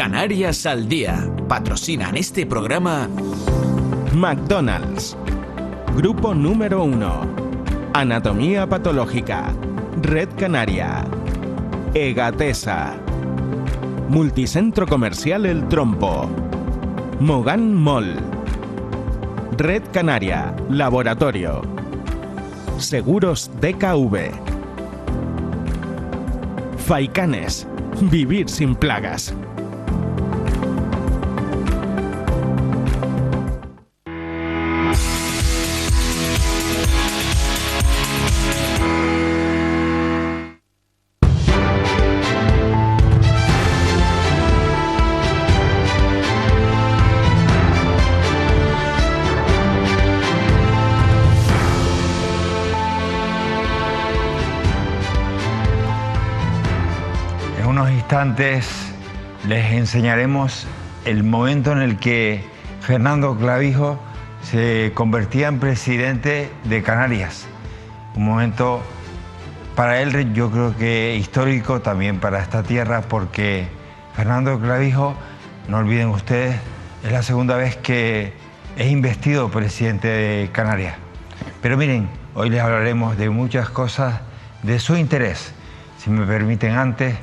Canarias al Día. Patrocinan este programa McDonald's. Grupo número 1. Anatomía Patológica. Red Canaria. Egatesa. Multicentro Comercial El Trompo. Mogán Mall. Red Canaria. Laboratorio. Seguros DKV. Faicanes. Vivir sin plagas. Antes les enseñaremos el momento en el que Fernando Clavijo se convertía en presidente de Canarias. Un momento para él, yo creo que histórico también para esta tierra, porque Fernando Clavijo, no olviden ustedes, es la segunda vez que es investido presidente de Canarias. Pero miren, hoy les hablaremos de muchas cosas de su interés. Si me permiten antes,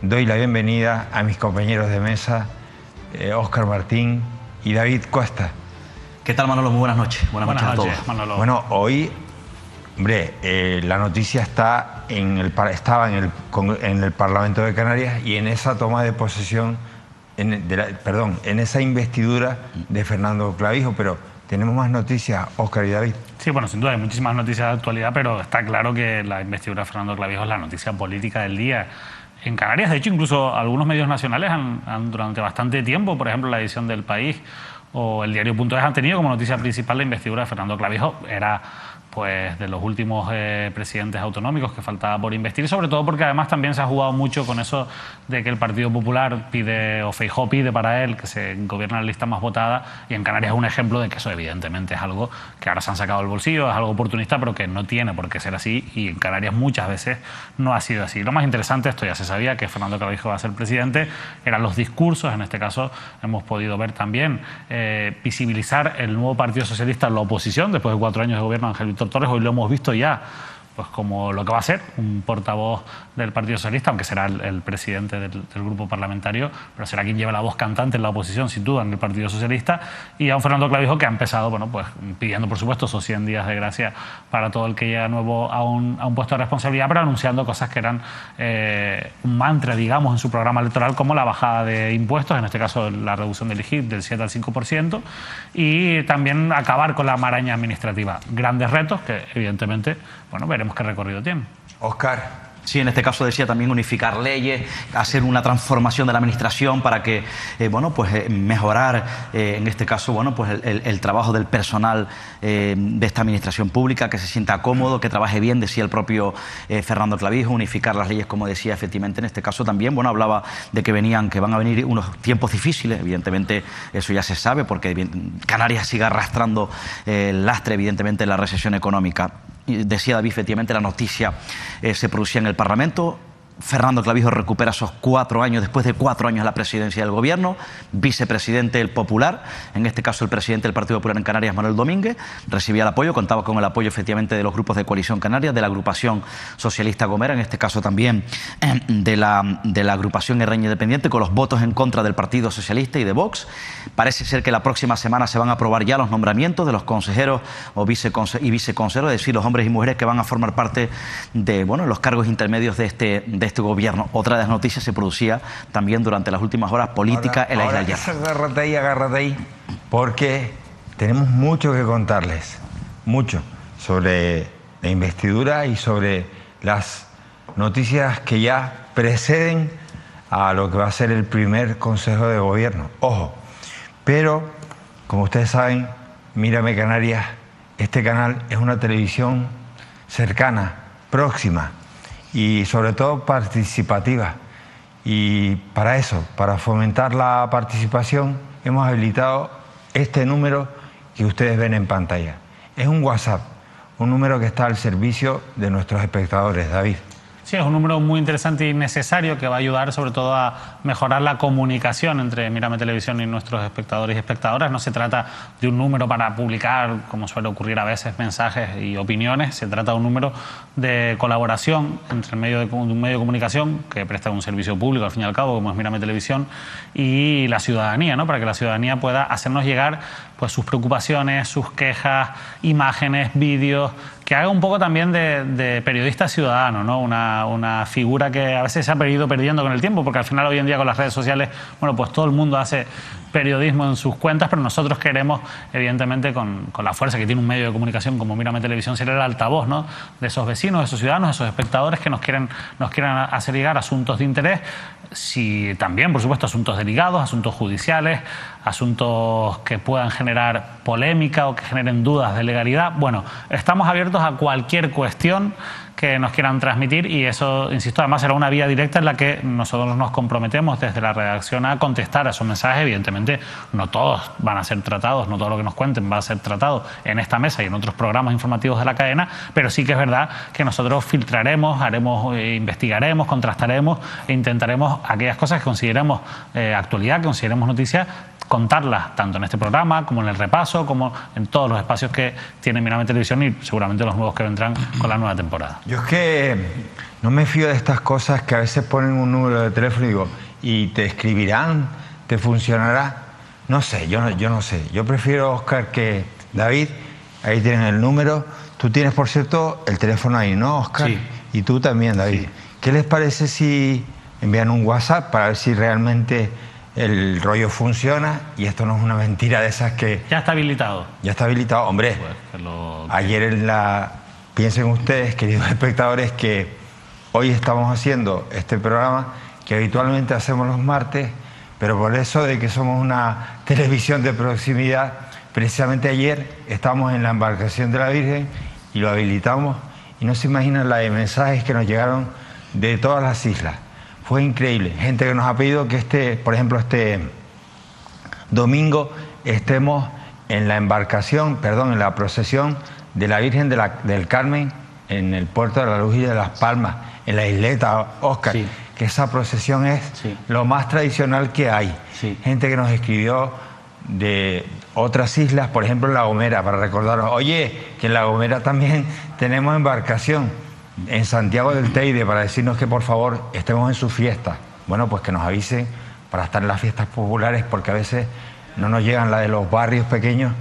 doy la bienvenida a mis compañeros de mesa, Óscar Martín y David Costa. ¿Qué tal, Manolo? Muy buenas noches. Buenas noches a todos. Manolo. Bueno, hoy, hombre, la noticia estaba en el Parlamento de Canarias y en esa toma de posesión, en esa investidura de Fernando Clavijo, pero tenemos más noticias, Óscar y David. Sí, bueno, sin duda hay muchísimas noticias de actualidad, pero está claro que la investidura de Fernando Clavijo es la noticia política del día en Canarias. De hecho, incluso algunos medios nacionales han durante bastante tiempo, por ejemplo, la edición del País o el diario.es, han tenido como noticia principal la investidura de Fernando Clavijo. Era pues de los últimos presidentes autonómicos que faltaba por investir, sobre todo porque además también se ha jugado mucho con eso de que el Partido Popular pide, o Feijóo pide para él, que se gobierne la lista más votada, y en Canarias es un ejemplo de que eso evidentemente es algo que ahora se han sacado del bolsillo, es algo oportunista, pero que no tiene por qué ser así, y en Canarias muchas veces no ha sido así. Lo más interesante, esto ya se sabía, que Fernando Clavijo va a ser presidente, eran los discursos. En este caso hemos podido ver también visibilizar el nuevo Partido Socialista en la oposición, después de 4 años de gobierno de Ángel Víctor Torres. Hoy lo hemos visto ya pues como lo que va a ser un portavoz del Partido Socialista, aunque será el presidente del grupo parlamentario, pero será quien lleve la voz cantante en la oposición, sin duda, en el Partido Socialista, y a un Fernando Clavijo que ha empezado, bueno, pues pidiendo, por supuesto, esos 100 días de gracia para todo el que llega nuevo a un puesto de responsabilidad, pero anunciando cosas que eran un mantra, digamos, en su programa electoral, como la bajada de impuestos, en este caso la reducción del IGIP del 7 al 5%, y también acabar con la maraña administrativa. Grandes retos que, evidentemente, bueno, veremos qué recorrido tienen. Óscar. Sí, en este caso decía también unificar leyes, hacer una transformación de la administración para que, mejorar, en este caso, bueno, pues el trabajo del personal de esta administración pública, que se sienta cómodo, que trabaje bien, decía el propio Fernando Clavijo, unificar las leyes, como decía, efectivamente, en este caso también, bueno, hablaba de que van a venir unos tiempos difíciles, evidentemente eso ya se sabe, porque Canarias sigue arrastrando el lastre, evidentemente, de la recesión económica. Decía David, efectivamente, la noticia se producía en el Parlamento. Fernando Clavijo recupera esos 4 años, después de 4 años la presidencia del gobierno, vicepresidente del Popular, en este caso el presidente del Partido Popular en Canarias, Manuel Domínguez, recibía el apoyo, contaba con el apoyo efectivamente de los grupos de Coalición Canaria, de la agrupación socialista Gomera, en este caso también de la agrupación Herreña Independiente, con los votos en contra del Partido Socialista y de Vox. Parece ser que la próxima semana se van a aprobar ya los nombramientos de los consejeros y viceconsejeros, es decir, los hombres y mujeres que van a formar parte de los cargos intermedios de este gobierno. Otra de las noticias se producía también durante las últimas horas política en la isla Hierro. Agárrate ahí, porque tenemos mucho que contarles, mucho, sobre la investidura y sobre las noticias que ya preceden a lo que va a ser el primer Consejo de Gobierno. Ojo, pero, como ustedes saben, Mírame Canarias, este canal es una televisión cercana, próxima, y sobre todo participativa. Y para eso, para fomentar la participación, hemos habilitado este número que ustedes ven en pantalla. Es un WhatsApp, un número que está al servicio de nuestros espectadores. David. Sí, es un número muy interesante y necesario que va a ayudar sobre todo a mejorar la comunicación entre Mírame Televisión y nuestros espectadores y espectadoras. No se trata de un número para publicar, como suele ocurrir a veces, mensajes y opiniones. Se trata de un número de colaboración entre un medio de comunicación que presta un servicio público, al fin y al cabo, como es Mírame Televisión, y la ciudadanía, ¿no? Para que la ciudadanía pueda hacernos llegar pues sus preocupaciones, sus quejas, imágenes, vídeos, que haga un poco también de periodista ciudadano, ¿no? Una figura que a veces se ha ido perdiendo con el tiempo, porque al final hoy en día con las redes sociales, bueno, pues todo el mundo hace periodismo en sus cuentas, pero nosotros queremos, evidentemente, con la fuerza que tiene un medio de comunicación como Mírame Televisión, ser el altavoz, ¿no? De esos vecinos, de esos ciudadanos, de esos espectadores que nos quieren hacer llegar asuntos de interés, si también, por supuesto, asuntos delicados, asuntos judiciales, asuntos que puedan generar polémica o que generen dudas de legalidad. Bueno, estamos abiertos a cualquier cuestión que nos quieran transmitir y eso, insisto, además será una vía directa en la que nosotros nos comprometemos desde la redacción a contestar a esos mensajes. Evidentemente, no todos van a ser tratados, no todo lo que nos cuenten va a ser tratado en esta mesa y en otros programas informativos de la cadena, pero sí que es verdad que nosotros filtraremos, investigaremos, contrastaremos e intentaremos aquellas cosas que consideremos actualidad, que consideremos noticia, contarlas tanto en este programa como en el repaso, como en todos los espacios que tiene Mírame Televisión y seguramente los nuevos que vendrán con la nueva temporada. Yo es que no me fío de estas cosas que a veces ponen un número de teléfono y digo, ¿y te escribirán? ¿Te funcionará? No sé, yo no sé. Yo prefiero, Óscar, que David, ahí tienen el número. Tú tienes, por cierto, el teléfono ahí, ¿no, Óscar? Sí. Y tú también, David. Sí. ¿Qué les parece si envían un WhatsApp para ver si realmente el rollo funciona y esto no es una mentira de esas que... Ya está habilitado. Ya está habilitado. Hombre, ayer piensen ustedes, queridos espectadores, que hoy estamos haciendo este programa que habitualmente hacemos los martes, pero por eso de que somos una televisión de proximidad, precisamente ayer estábamos en la embarcación de la Virgen y lo habilitamos y no se imaginan la de mensajes que nos llegaron de todas las islas. Fue increíble. Gente que nos ha pedido que por ejemplo, este domingo estemos en la embarcación, en la procesión de la Virgen del Carmen en el puerto de la Luz y de Las Palmas, en la isleta, Óscar, sí. Que esa procesión es lo más tradicional que hay. Sí. Gente que nos escribió de otras islas, por ejemplo en La Gomera, para recordarnos, oye, que en La Gomera también tenemos embarcación, en Santiago del Teide, para decirnos que por favor estemos en su fiesta. Bueno, pues que nos avisen para estar en las fiestas populares, porque a veces no nos llegan las de los barrios pequeños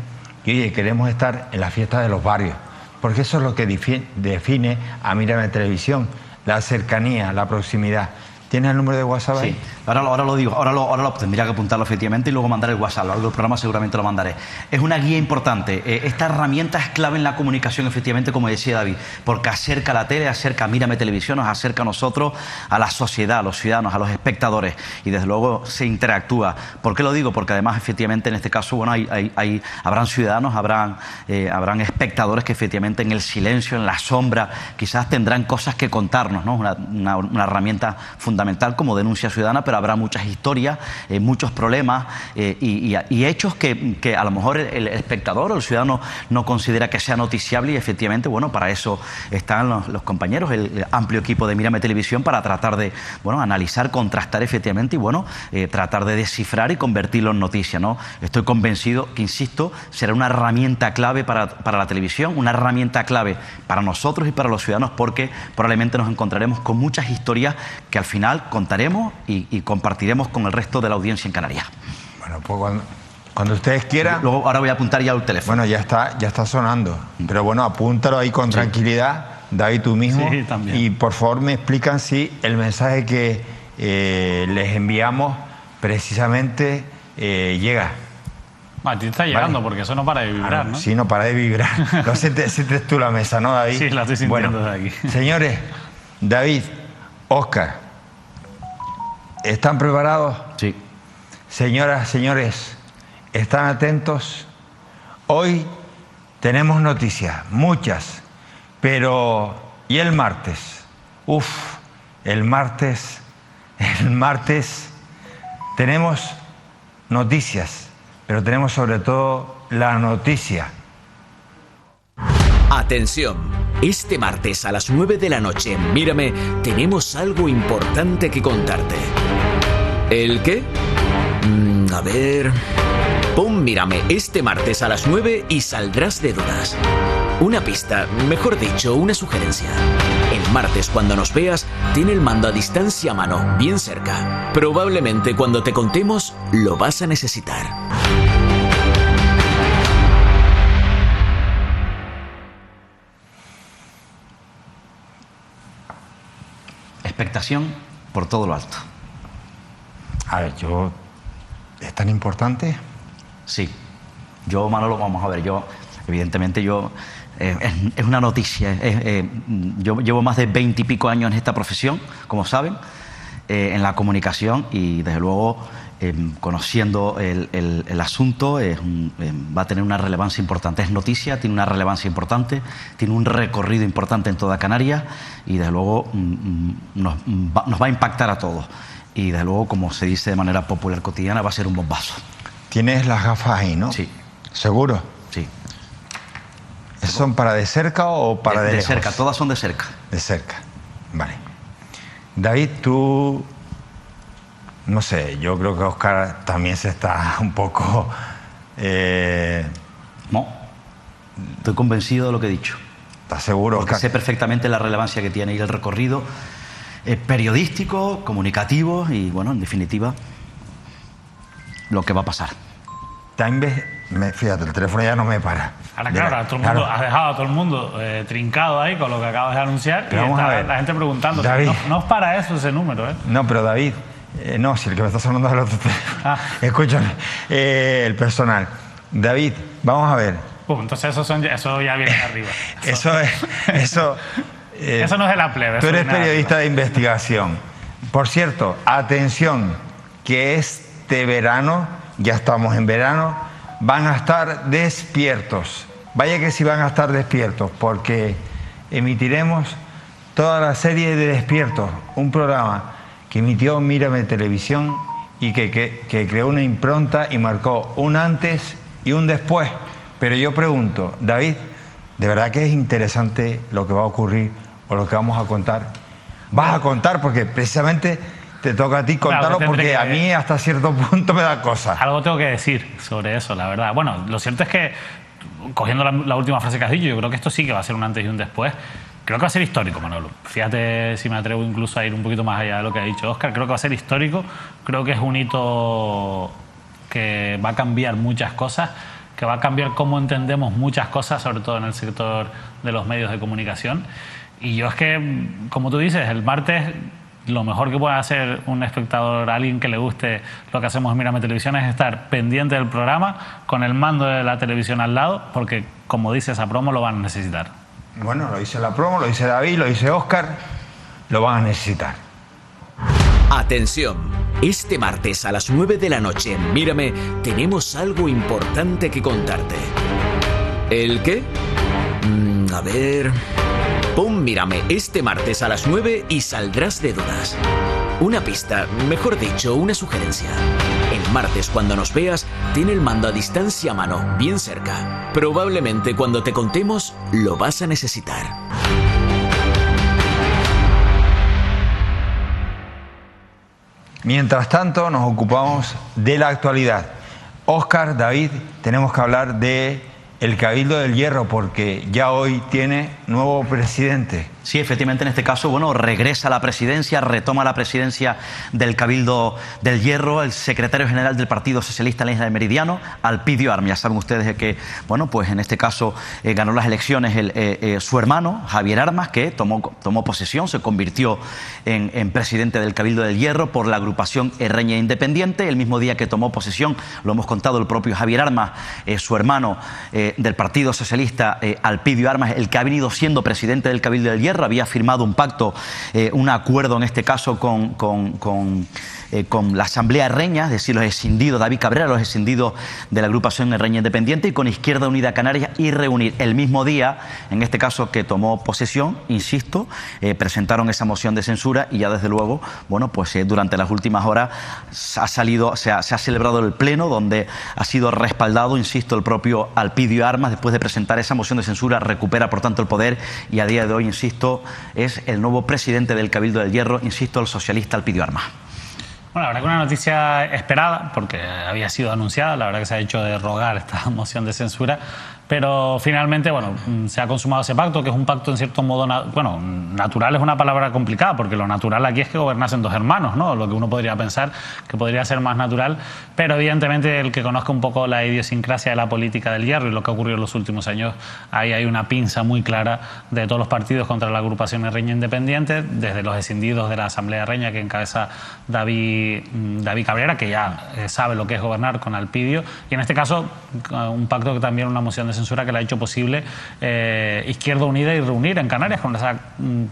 y oye, queremos estar en las fiestas de los barrios, porque eso es lo que define a Mírame Televisión, la cercanía, la proximidad. ¿Tienes el número de WhatsApp ahí? Sí, ahora lo digo, ahora lo tendría que apuntarlo efectivamente y luego mandar el WhatsApp. A lo largo del programa seguramente lo mandaré. Es una guía importante. Esta herramienta es clave en la comunicación, efectivamente, como decía David, porque acerca a la tele, acerca a Mírame Televisión, nos acerca a nosotros, a la sociedad, a los ciudadanos, a los espectadores y desde luego se interactúa. ¿Por qué lo digo? Porque además, efectivamente, en este caso, bueno, habrán ciudadanos, habrán espectadores que efectivamente en el silencio, en la sombra, quizás tendrán cosas que contarnos, ¿no? Una herramienta fundamental como denuncia ciudadana, pero habrá muchas historias, muchos problemas y hechos que a lo mejor el espectador o el ciudadano no considera que sea noticiable y efectivamente, bueno, para eso están los compañeros, el amplio equipo de Mírame Televisión para tratar de, bueno, analizar, contrastar efectivamente y, bueno, tratar de descifrar y convertirlo en noticia, ¿no? Estoy convencido que, insisto, será una herramienta clave para la televisión, una herramienta clave para nosotros y para los ciudadanos porque probablemente nos encontraremos con muchas historias que al final contaremos y compartiremos con el resto de la audiencia en Canarias. Bueno, pues cuando ustedes quieran... Luego, ahora voy a apuntar ya el teléfono. Bueno, ya está sonando. Pero bueno, apúntalo ahí con tranquilidad, David, tú mismo. Sí, también. Y por favor me explican si el mensaje que les enviamos precisamente llega. A ti está llegando, porque eso no para de vibrar, ¿no? Sí, no para de vibrar. No sientes tú la mesa, ¿no, David? Sí, la estoy sintiendo bueno, desde aquí. Señores, David, Óscar, ¿están preparados? Sí. Señoras, señores, ¿están atentos? Hoy tenemos noticias, muchas, pero ¿y el martes? El martes tenemos noticias, pero tenemos sobre todo la noticia. Atención, este martes a las 9 de la noche en Mírame tenemos algo importante que contarte. ¿El qué? A ver... Pon Mírame este martes a las 9 y saldrás de dudas. Una pista, mejor dicho, una sugerencia. El martes cuando nos veas, tiene el mando a distancia a mano, bien cerca. Probablemente cuando te contemos, lo vas a necesitar. Expectación por todo lo alto. A ver, ¿es tan importante? Sí. Yo, Manolo, vamos a ver, evidentemente es una noticia. Yo llevo más de 20 y pico años en esta profesión, como saben, en la comunicación, y desde luego conociendo el asunto va a tener una relevancia importante. Es noticia, tiene una relevancia importante, tiene un recorrido importante en toda Canarias y desde luego nos va a impactar a todos. Y desde luego, como se dice de manera popular cotidiana, va a ser un bombazo. Tienes las gafas ahí, ¿no? Sí. ¿Seguro? Sí. ¿Son para de cerca o para de lejos? De cerca, todas son de cerca. De cerca, vale. David, tú... No sé, yo creo que Óscar también se está un poco... No, estoy convencido de lo que he dicho. ¿Estás seguro, Porque Óscar? sé perfectamente la relevancia que tiene y el recorrido periodístico, comunicativo y, bueno, en definitiva, lo que va a pasar. Fíjate, el teléfono ya no me para. Ahora, claro, has dejado a todo el mundo trincado ahí con lo que acabas de anunciar. Pero y vamos está a ver. La gente preguntando. David. No es para eso ese número, ¿eh? No, pero David... no, si el que me está sonando es el otro teléfono. Escúchame, el personal. David, vamos a ver. Entonces eso ya viene arriba. Eso no es de la plebe. Tú eres periodista de investigación. Por cierto, atención, que este verano, ya estamos en verano, van a estar despiertos. Vaya que sí van a estar despiertos, porque emitiremos toda la serie de Despiertos, un programa que emitió Mírame Televisión y que creó una impronta y marcó un antes y un después. Pero yo pregunto, David, ¿de verdad que es interesante lo que va a ocurrir o lo que vamos a contar? Vas a contar porque precisamente te toca a ti contarlo, porque a mí hasta cierto punto me da cosa. Algo tengo que decir sobre eso, la verdad. Bueno, lo cierto es que, cogiendo la última frase que has dicho, yo creo que esto sí que va a ser un antes y un después. Creo que va a ser histórico, Manolo. Fíjate si me atrevo incluso a ir un poquito más allá de lo que ha dicho Óscar. Creo que va a ser histórico. Creo que es un hito que va a cambiar muchas cosas, que va a cambiar cómo entendemos muchas cosas, sobre todo en el sector de los medios de comunicación. Y yo es que, como tú dices, el martes lo mejor que puede hacer un espectador, alguien que le guste lo que hacemos en Mírame Televisión, es estar pendiente del programa con el mando de la televisión al lado, porque, como dice esa promo, lo van a necesitar. Bueno, lo dice la promo, lo dice David, lo dice Óscar, lo van a necesitar. Atención, este martes a las 9 de la noche en Mírame tenemos algo importante que contarte. ¿El qué? A ver... Pon Mírame este martes a las 9 y saldrás de dudas. Una pista, mejor dicho, una sugerencia. El martes cuando nos veas, tiene el mando a distancia a mano, bien cerca. Probablemente cuando te contemos, lo vas a necesitar. Mientras tanto, nos ocupamos de la actualidad. Óscar, David, tenemos que hablar de el Cabildo del Hierro, porque ya hoy tiene nuevo presidente. Sí, efectivamente, en este caso, bueno, regresa a la presidencia, retoma la presidencia del Cabildo del Hierro, el secretario general del Partido Socialista en la Isla del Meridiano, Alpidio Armas. Ya saben ustedes que, bueno, pues en este caso ganó las elecciones su hermano, Javier Armas, que tomó posesión, se convirtió en presidente del Cabildo del Hierro por la agrupación Herreña Independiente. El mismo día que tomó posesión, lo hemos contado, el propio Javier Armas, su hermano del Partido Socialista, Alpidio Armas, el que ha venido siendo presidente del Cabildo del Hierro, había firmado un pacto, un acuerdo en este caso con con la Asamblea Herreña, es decir, los escindidos, David Cabrera, los escindidos de la agrupación Herreña Independiente, y con Izquierda Unida Canarias, y reunir el mismo día, en este caso que tomó posesión, insisto, presentaron esa moción de censura y ya desde luego, bueno, pues durante las últimas horas se ha celebrado el pleno donde ha sido respaldado, insisto, el propio Alpidio Armas. Después de presentar esa moción de censura, recupera por tanto el poder y a día de hoy, insisto, es el nuevo presidente del Cabildo del Hierro, insisto, el socialista Alpidio Armas. Bueno, la verdad que una noticia esperada, porque había sido anunciada, la verdad que se ha hecho de rogar esta moción de censura, pero finalmente, bueno, se ha consumado ese pacto, que es un pacto en cierto modo, bueno, natural es una palabra complicada, porque lo natural aquí es que gobernasen dos hermanos, ¿no? Lo que uno podría pensar que podría ser más natural, pero evidentemente el que conozca un poco la idiosincrasia de la política del Hierro y lo que ha ocurrido en los últimos años, ahí hay una pinza muy clara de todos los partidos contra la agrupación Herreña Independiente, desde los escindidos de la Asamblea Herreña que encabeza David Cabrera, que ya sabe lo que es gobernar con Alpidio, y en este caso un pacto que también una moción de censura que le ha hecho posible Izquierda Unida y Reunir en Canarias, con esa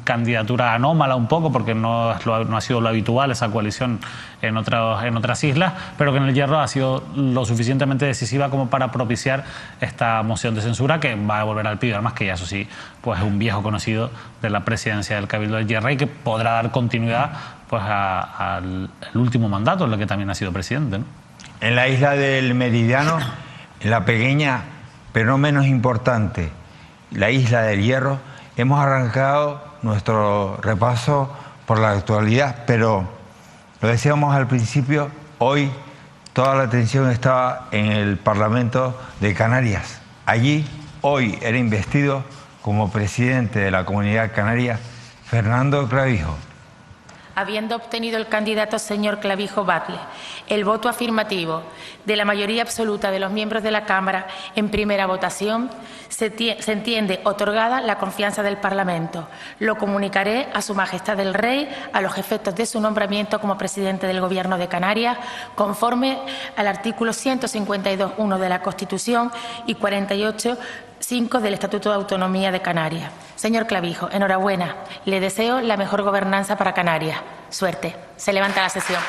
candidatura anómala un poco, porque no ha sido lo habitual esa coalición en otras islas, pero que en el Hierro ha sido lo suficientemente decisiva como para propiciar esta moción de censura, que va a devolver al Alpidio, además que ya eso sí, pues es un viejo conocido de la presidencia del Cabildo del Hierro y que podrá dar continuidad pues al último mandato en el que también ha sido presidente, ¿no? En la isla del Meridiano, en la pequeña pero no menos importante, la isla del Hierro, hemos arrancado nuestro repaso por la actualidad, pero lo decíamos al principio, hoy toda la atención estaba en el Parlamento de Canarias. Allí hoy era investido como presidente de la Comunidad Canaria Fernando Clavijo. Habiendo obtenido el candidato señor Clavijo Batlle el voto afirmativo de la mayoría absoluta de los miembros de la Cámara en primera votación, se entiende otorgada la confianza del Parlamento. Lo comunicaré a Su Majestad el Rey a los efectos de su nombramiento como presidente del Gobierno de Canarias, conforme al artículo 152.1 de la Constitución y 48.5 del Estatuto de Autonomía de Canarias. Señor Clavijo, enhorabuena. Le deseo la mejor gobernanza para Canarias. Suerte. Se levanta la sesión.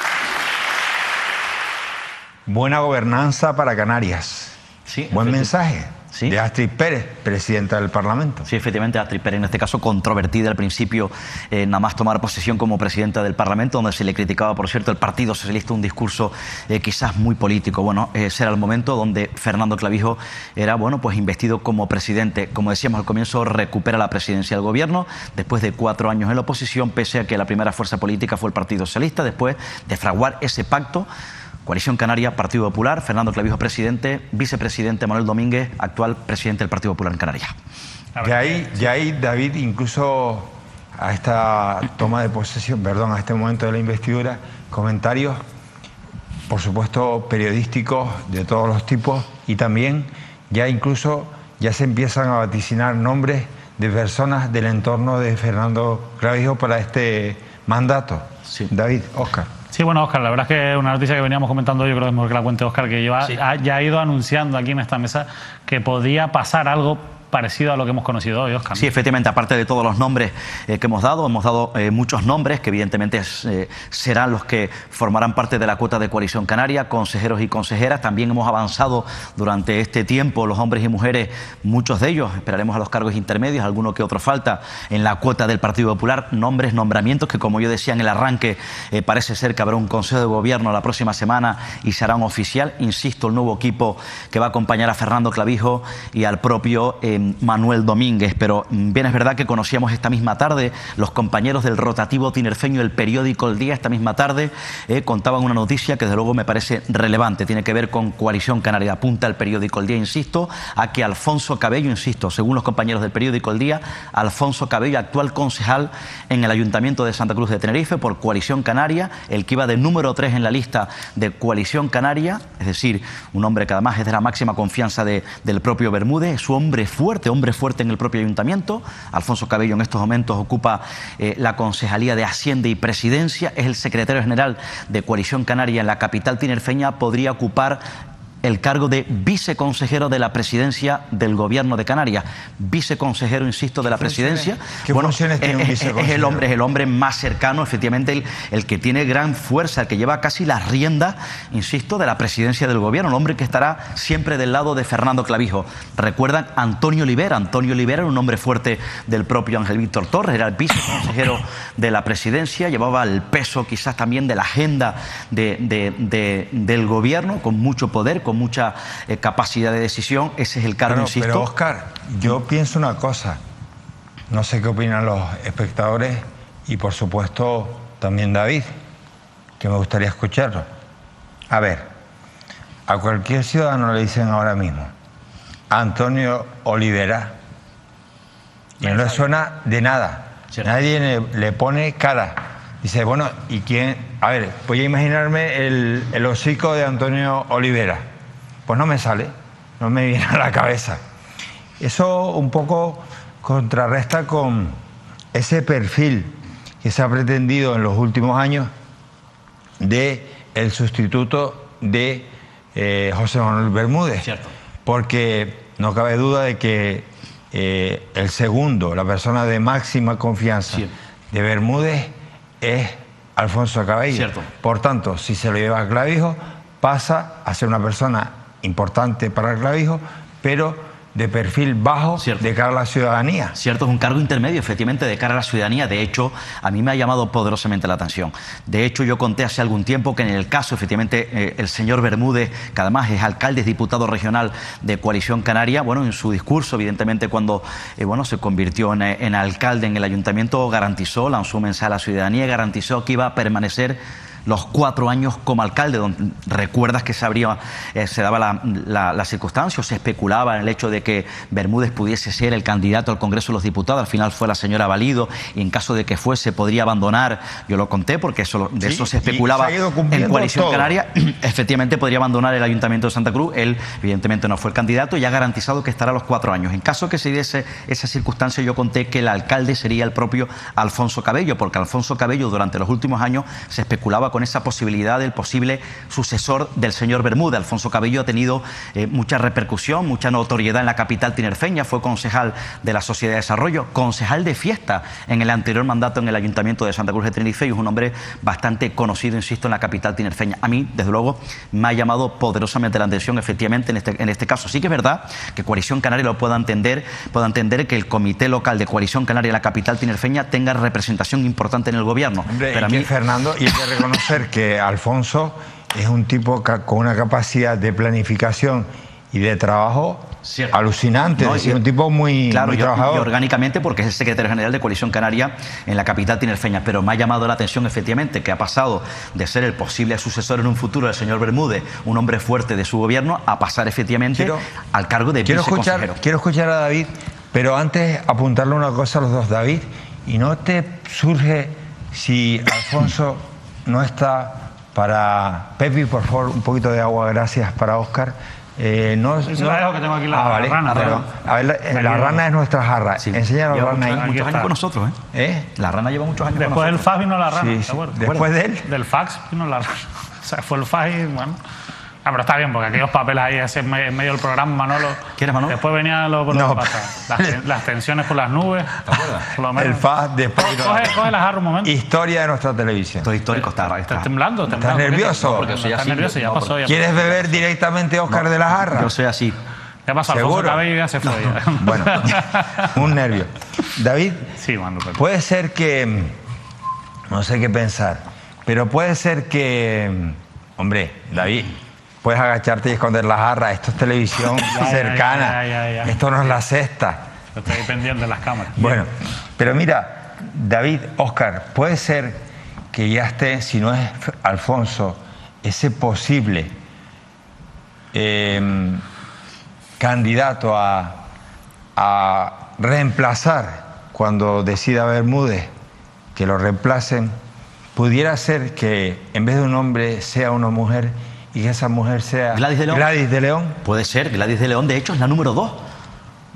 Buena gobernanza para Canarias. Sí, buen mensaje. Sí. De Astrid Pérez, presidenta del Parlamento. Sí, efectivamente, Astrid Pérez, en este caso controvertida al principio, nada más tomar posesión como presidenta del Parlamento, donde se le criticaba, por cierto, el Partido Socialista, un discurso quizás muy político. Bueno, ese era el momento donde Fernando Clavijo era, bueno, pues investido como presidente. Como decíamos al comienzo, recupera la presidencia del Gobierno después de 4 años en la oposición, pese a que la primera fuerza política fue el Partido Socialista, después de fraguar ese pacto. Coalición Canaria, Partido Popular, Fernando Clavijo presidente, vicepresidente Manuel Domínguez, actual presidente del Partido Popular en Canarias. Ya ahí, David, incluso a esta toma de posesión, perdón, a este momento de la investidura, comentarios, por supuesto, periodísticos de todos los tipos, y también ya se empiezan a vaticinar nombres de personas del entorno de Fernando Clavijo para este mandato. Sí. David, Óscar. Sí, bueno, Óscar, la verdad es que una noticia que veníamos comentando, yo creo que es mejor que la cuente Óscar, que ya ha ido anunciando aquí en esta mesa que podía pasar algo parecido a lo que hemos conocido hoy, Óscar, ¿no? Sí, efectivamente, aparte de todos los nombres que hemos dado muchos nombres que evidentemente serán los que formarán parte de la cuota de Coalición Canaria, consejeros y consejeras. También hemos avanzado durante este tiempo los hombres y mujeres, muchos de ellos, esperaremos a los cargos intermedios, alguno que otro falta en la cuota del Partido Popular, nombramientos que, como yo decía en el arranque, parece ser que habrá un Consejo de Gobierno la próxima semana y se hará un oficial, insisto, el nuevo equipo que va a acompañar a Fernando Clavijo y al propio Manuel Domínguez. Pero bien es verdad que conocíamos esta misma tarde, los compañeros del rotativo tinerfeño, el periódico El Día, esta misma tarde contaban una noticia que desde luego me parece relevante, tiene que ver con Coalición Canaria. Apunta el periódico El Día, insisto, a que Alfonso Cabello, insisto, según los compañeros del periódico El Día, Alfonso Cabello, actual concejal en el Ayuntamiento de Santa Cruz de Tenerife por Coalición Canaria, el que iba de número 3 en la lista de Coalición Canaria, es decir, un hombre que además es de la máxima confianza del propio Bermúdez, es su hombre fuerte en el propio ayuntamiento. Alfonso Cabello en estos momentos ocupa la concejalía de Hacienda y Presidencia, es el secretario general de Coalición Canaria en la capital tinerfeña, podría ocupar el cargo de viceconsejero de la presidencia del Gobierno de Canarias. Viceconsejero, insisto, de la presidencia. ¿Qué funciones tiene un viceconsejero? Es el hombre más cercano, efectivamente, el que tiene gran fuerza, el que lleva casi las riendas, insisto, de la presidencia del Gobierno, el hombre que estará siempre del lado de Fernando Clavijo. Recuerdan Antonio Olivera. Antonio Olivera era un hombre fuerte del propio Ángel Víctor Torres, era el viceconsejero de la presidencia, llevaba el peso quizás también de la agenda del Gobierno, con mucho poder, con mucha capacidad de decisión. Ese es el cargo, insisto. Pero Óscar, yo pienso una cosa, no sé qué opinan los espectadores y por supuesto también David, que me gustaría escucharlo. A ver, a cualquier ciudadano le dicen ahora mismo Antonio Olivera y no le suena de nada. ¿Cierto? Nadie le pone cara. Dice, bueno, ¿y quién? A ver, voy a imaginarme el hocico de Antonio Olivera. Pues no me sale, no me viene a la cabeza. Eso un poco contrarresta con ese perfil que se ha pretendido en los últimos años de el sustituto de José Manuel Bermúdez. Cierto. Porque no cabe duda de que el segundo, la persona de máxima confianza de Bermúdez es Alfonso Cabello. Cierto. Por tanto, si se lo lleva a Clavijo, pasa a ser una persona importante para Clavijo, pero de perfil bajo. Cierto. De cara a la ciudadanía. Cierto, es un cargo intermedio, efectivamente, de cara a la ciudadanía. De hecho, a mí me ha llamado poderosamente la atención. De hecho, yo conté hace algún tiempo que en el caso, efectivamente, el señor Bermúdez, que además es alcalde, es diputado regional de Coalición Canaria, bueno, en su discurso, evidentemente, cuando se convirtió en alcalde en el ayuntamiento, garantizó, lanzó un mensaje a la ciudadanía, garantizó que iba a permanecer los 4 años como alcalde, donde recuerdas que se daba la circunstancia, o se especulaba en el hecho de que Bermúdez pudiese ser el candidato al Congreso de los Diputados. Al final fue la señora Valido, y en caso de que fuese podría abandonar, yo lo conté porque eso se especulaba en Coalición Canaria, efectivamente podría abandonar el Ayuntamiento de Santa Cruz. Él evidentemente no fue el candidato y ha garantizado que estará los 4 años. En caso que se diese esa circunstancia, yo conté que el alcalde sería el propio Alfonso Cabello, porque Alfonso Cabello durante los últimos años se especulaba con esa posibilidad del posible sucesor del señor Bermúdez. Alfonso Cabello ha tenido mucha repercusión, mucha notoriedad en la capital tinerfeña, fue concejal de la Sociedad de Desarrollo, concejal de fiesta en el anterior mandato en el Ayuntamiento de Santa Cruz de Tenerife, y es un hombre bastante conocido, insisto, en la capital tinerfeña. A mí, desde luego, me ha llamado poderosamente la atención, efectivamente, en este caso. Sí que es verdad que Coalición Canaria lo pueda entender que el comité local de Coalición Canaria en la capital tinerfeña tenga representación importante en el Gobierno. Hombre, pero Fernando, y hay que reconocer que Alfonso es un tipo con una capacidad de planificación y de trabajo alucinante, es decir, un tipo muy trabajador. Y orgánicamente, porque es el secretario general de Coalición Canaria en la capital tinerfeña. Pero me ha llamado la atención, efectivamente, que ha pasado de ser el posible sucesor en un futuro del señor Bermúdez, un hombre fuerte de su gobierno, a pasar efectivamente al cargo de viceconsejero. Quiero escuchar a David, pero antes apuntarle una cosa a los dos. David, ¿y no te surge si Alfonso no está para... Pepi, por favor, un poquito de agua, gracias, para Óscar. Eso es algo que tengo aquí la rana. Perdón. A ver, la rana es nuestra jarra. Sí. Enseña la rana ahí. Muchos años con nosotros, La rana lleva muchos años con nosotros. Después del fax vino la rana, Sí. ¿te acuerdas? Después de él. Del fax vino la rana. O sea, fue el fax y bueno... pero está bien, porque aquellos papeles ahí en medio del programa, Manolo. ¿Quieres, Manolo? Después venía lo que pasa. Las tensiones por las nubes. ¿Te acuerdas? El FAS después. Coge la jarra un momento. Historia de nuestra televisión. Esto es histórico, está temblando. ¿Estás nervioso? Porque soy Estás así. nervioso, ya pasó. ¿Quieres beber directamente, Óscar, de la jarra? Yo soy así. Ya pasó, Alfonso Cabello ya se fue. Bueno, un nervio. David, sí, Manolo. puede ser que... No sé qué pensar, pero puede ser que... Hombre, David... Puedes agacharte y esconder la jarra. Esto es televisión cercana. Esto no es La Sexta. Estoy pendiente de las cámaras. Bueno, pero mira, David, Óscar, puede ser que ya esté, si no es Alfonso, ese posible candidato a reemplazar cuando decida Bermúdez que lo reemplacen, pudiera ser que en vez de un hombre sea una mujer y que esa mujer sea Gladys de León. Puede ser, Gladys de León, de hecho, es la número 2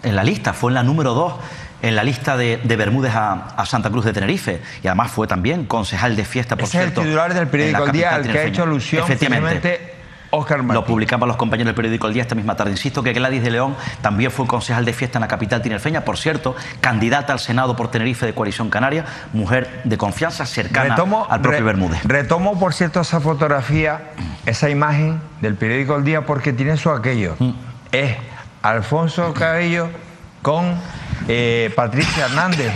en la lista, fue la número 2 en la lista de Bermúdez a Santa Cruz de Tenerife, y además fue también concejal de fiesta, por cierto. Es el titular del periódico El Día, al que ha hecho alusión finalmente Óscar Martín. Lo publicaban los compañeros del periódico El Día esta misma tarde. Insisto que Gladys de León también fue concejal de fiesta en la capital tinerfeña, por cierto, candidata al Senado por Tenerife de Coalición Canaria, mujer de confianza, cercana al propio Bermúdez. Retomo, por cierto, esa fotografía, esa imagen del periódico El Día, porque tiene su aquello. Es Alfonso Cabello con Patricia Hernández,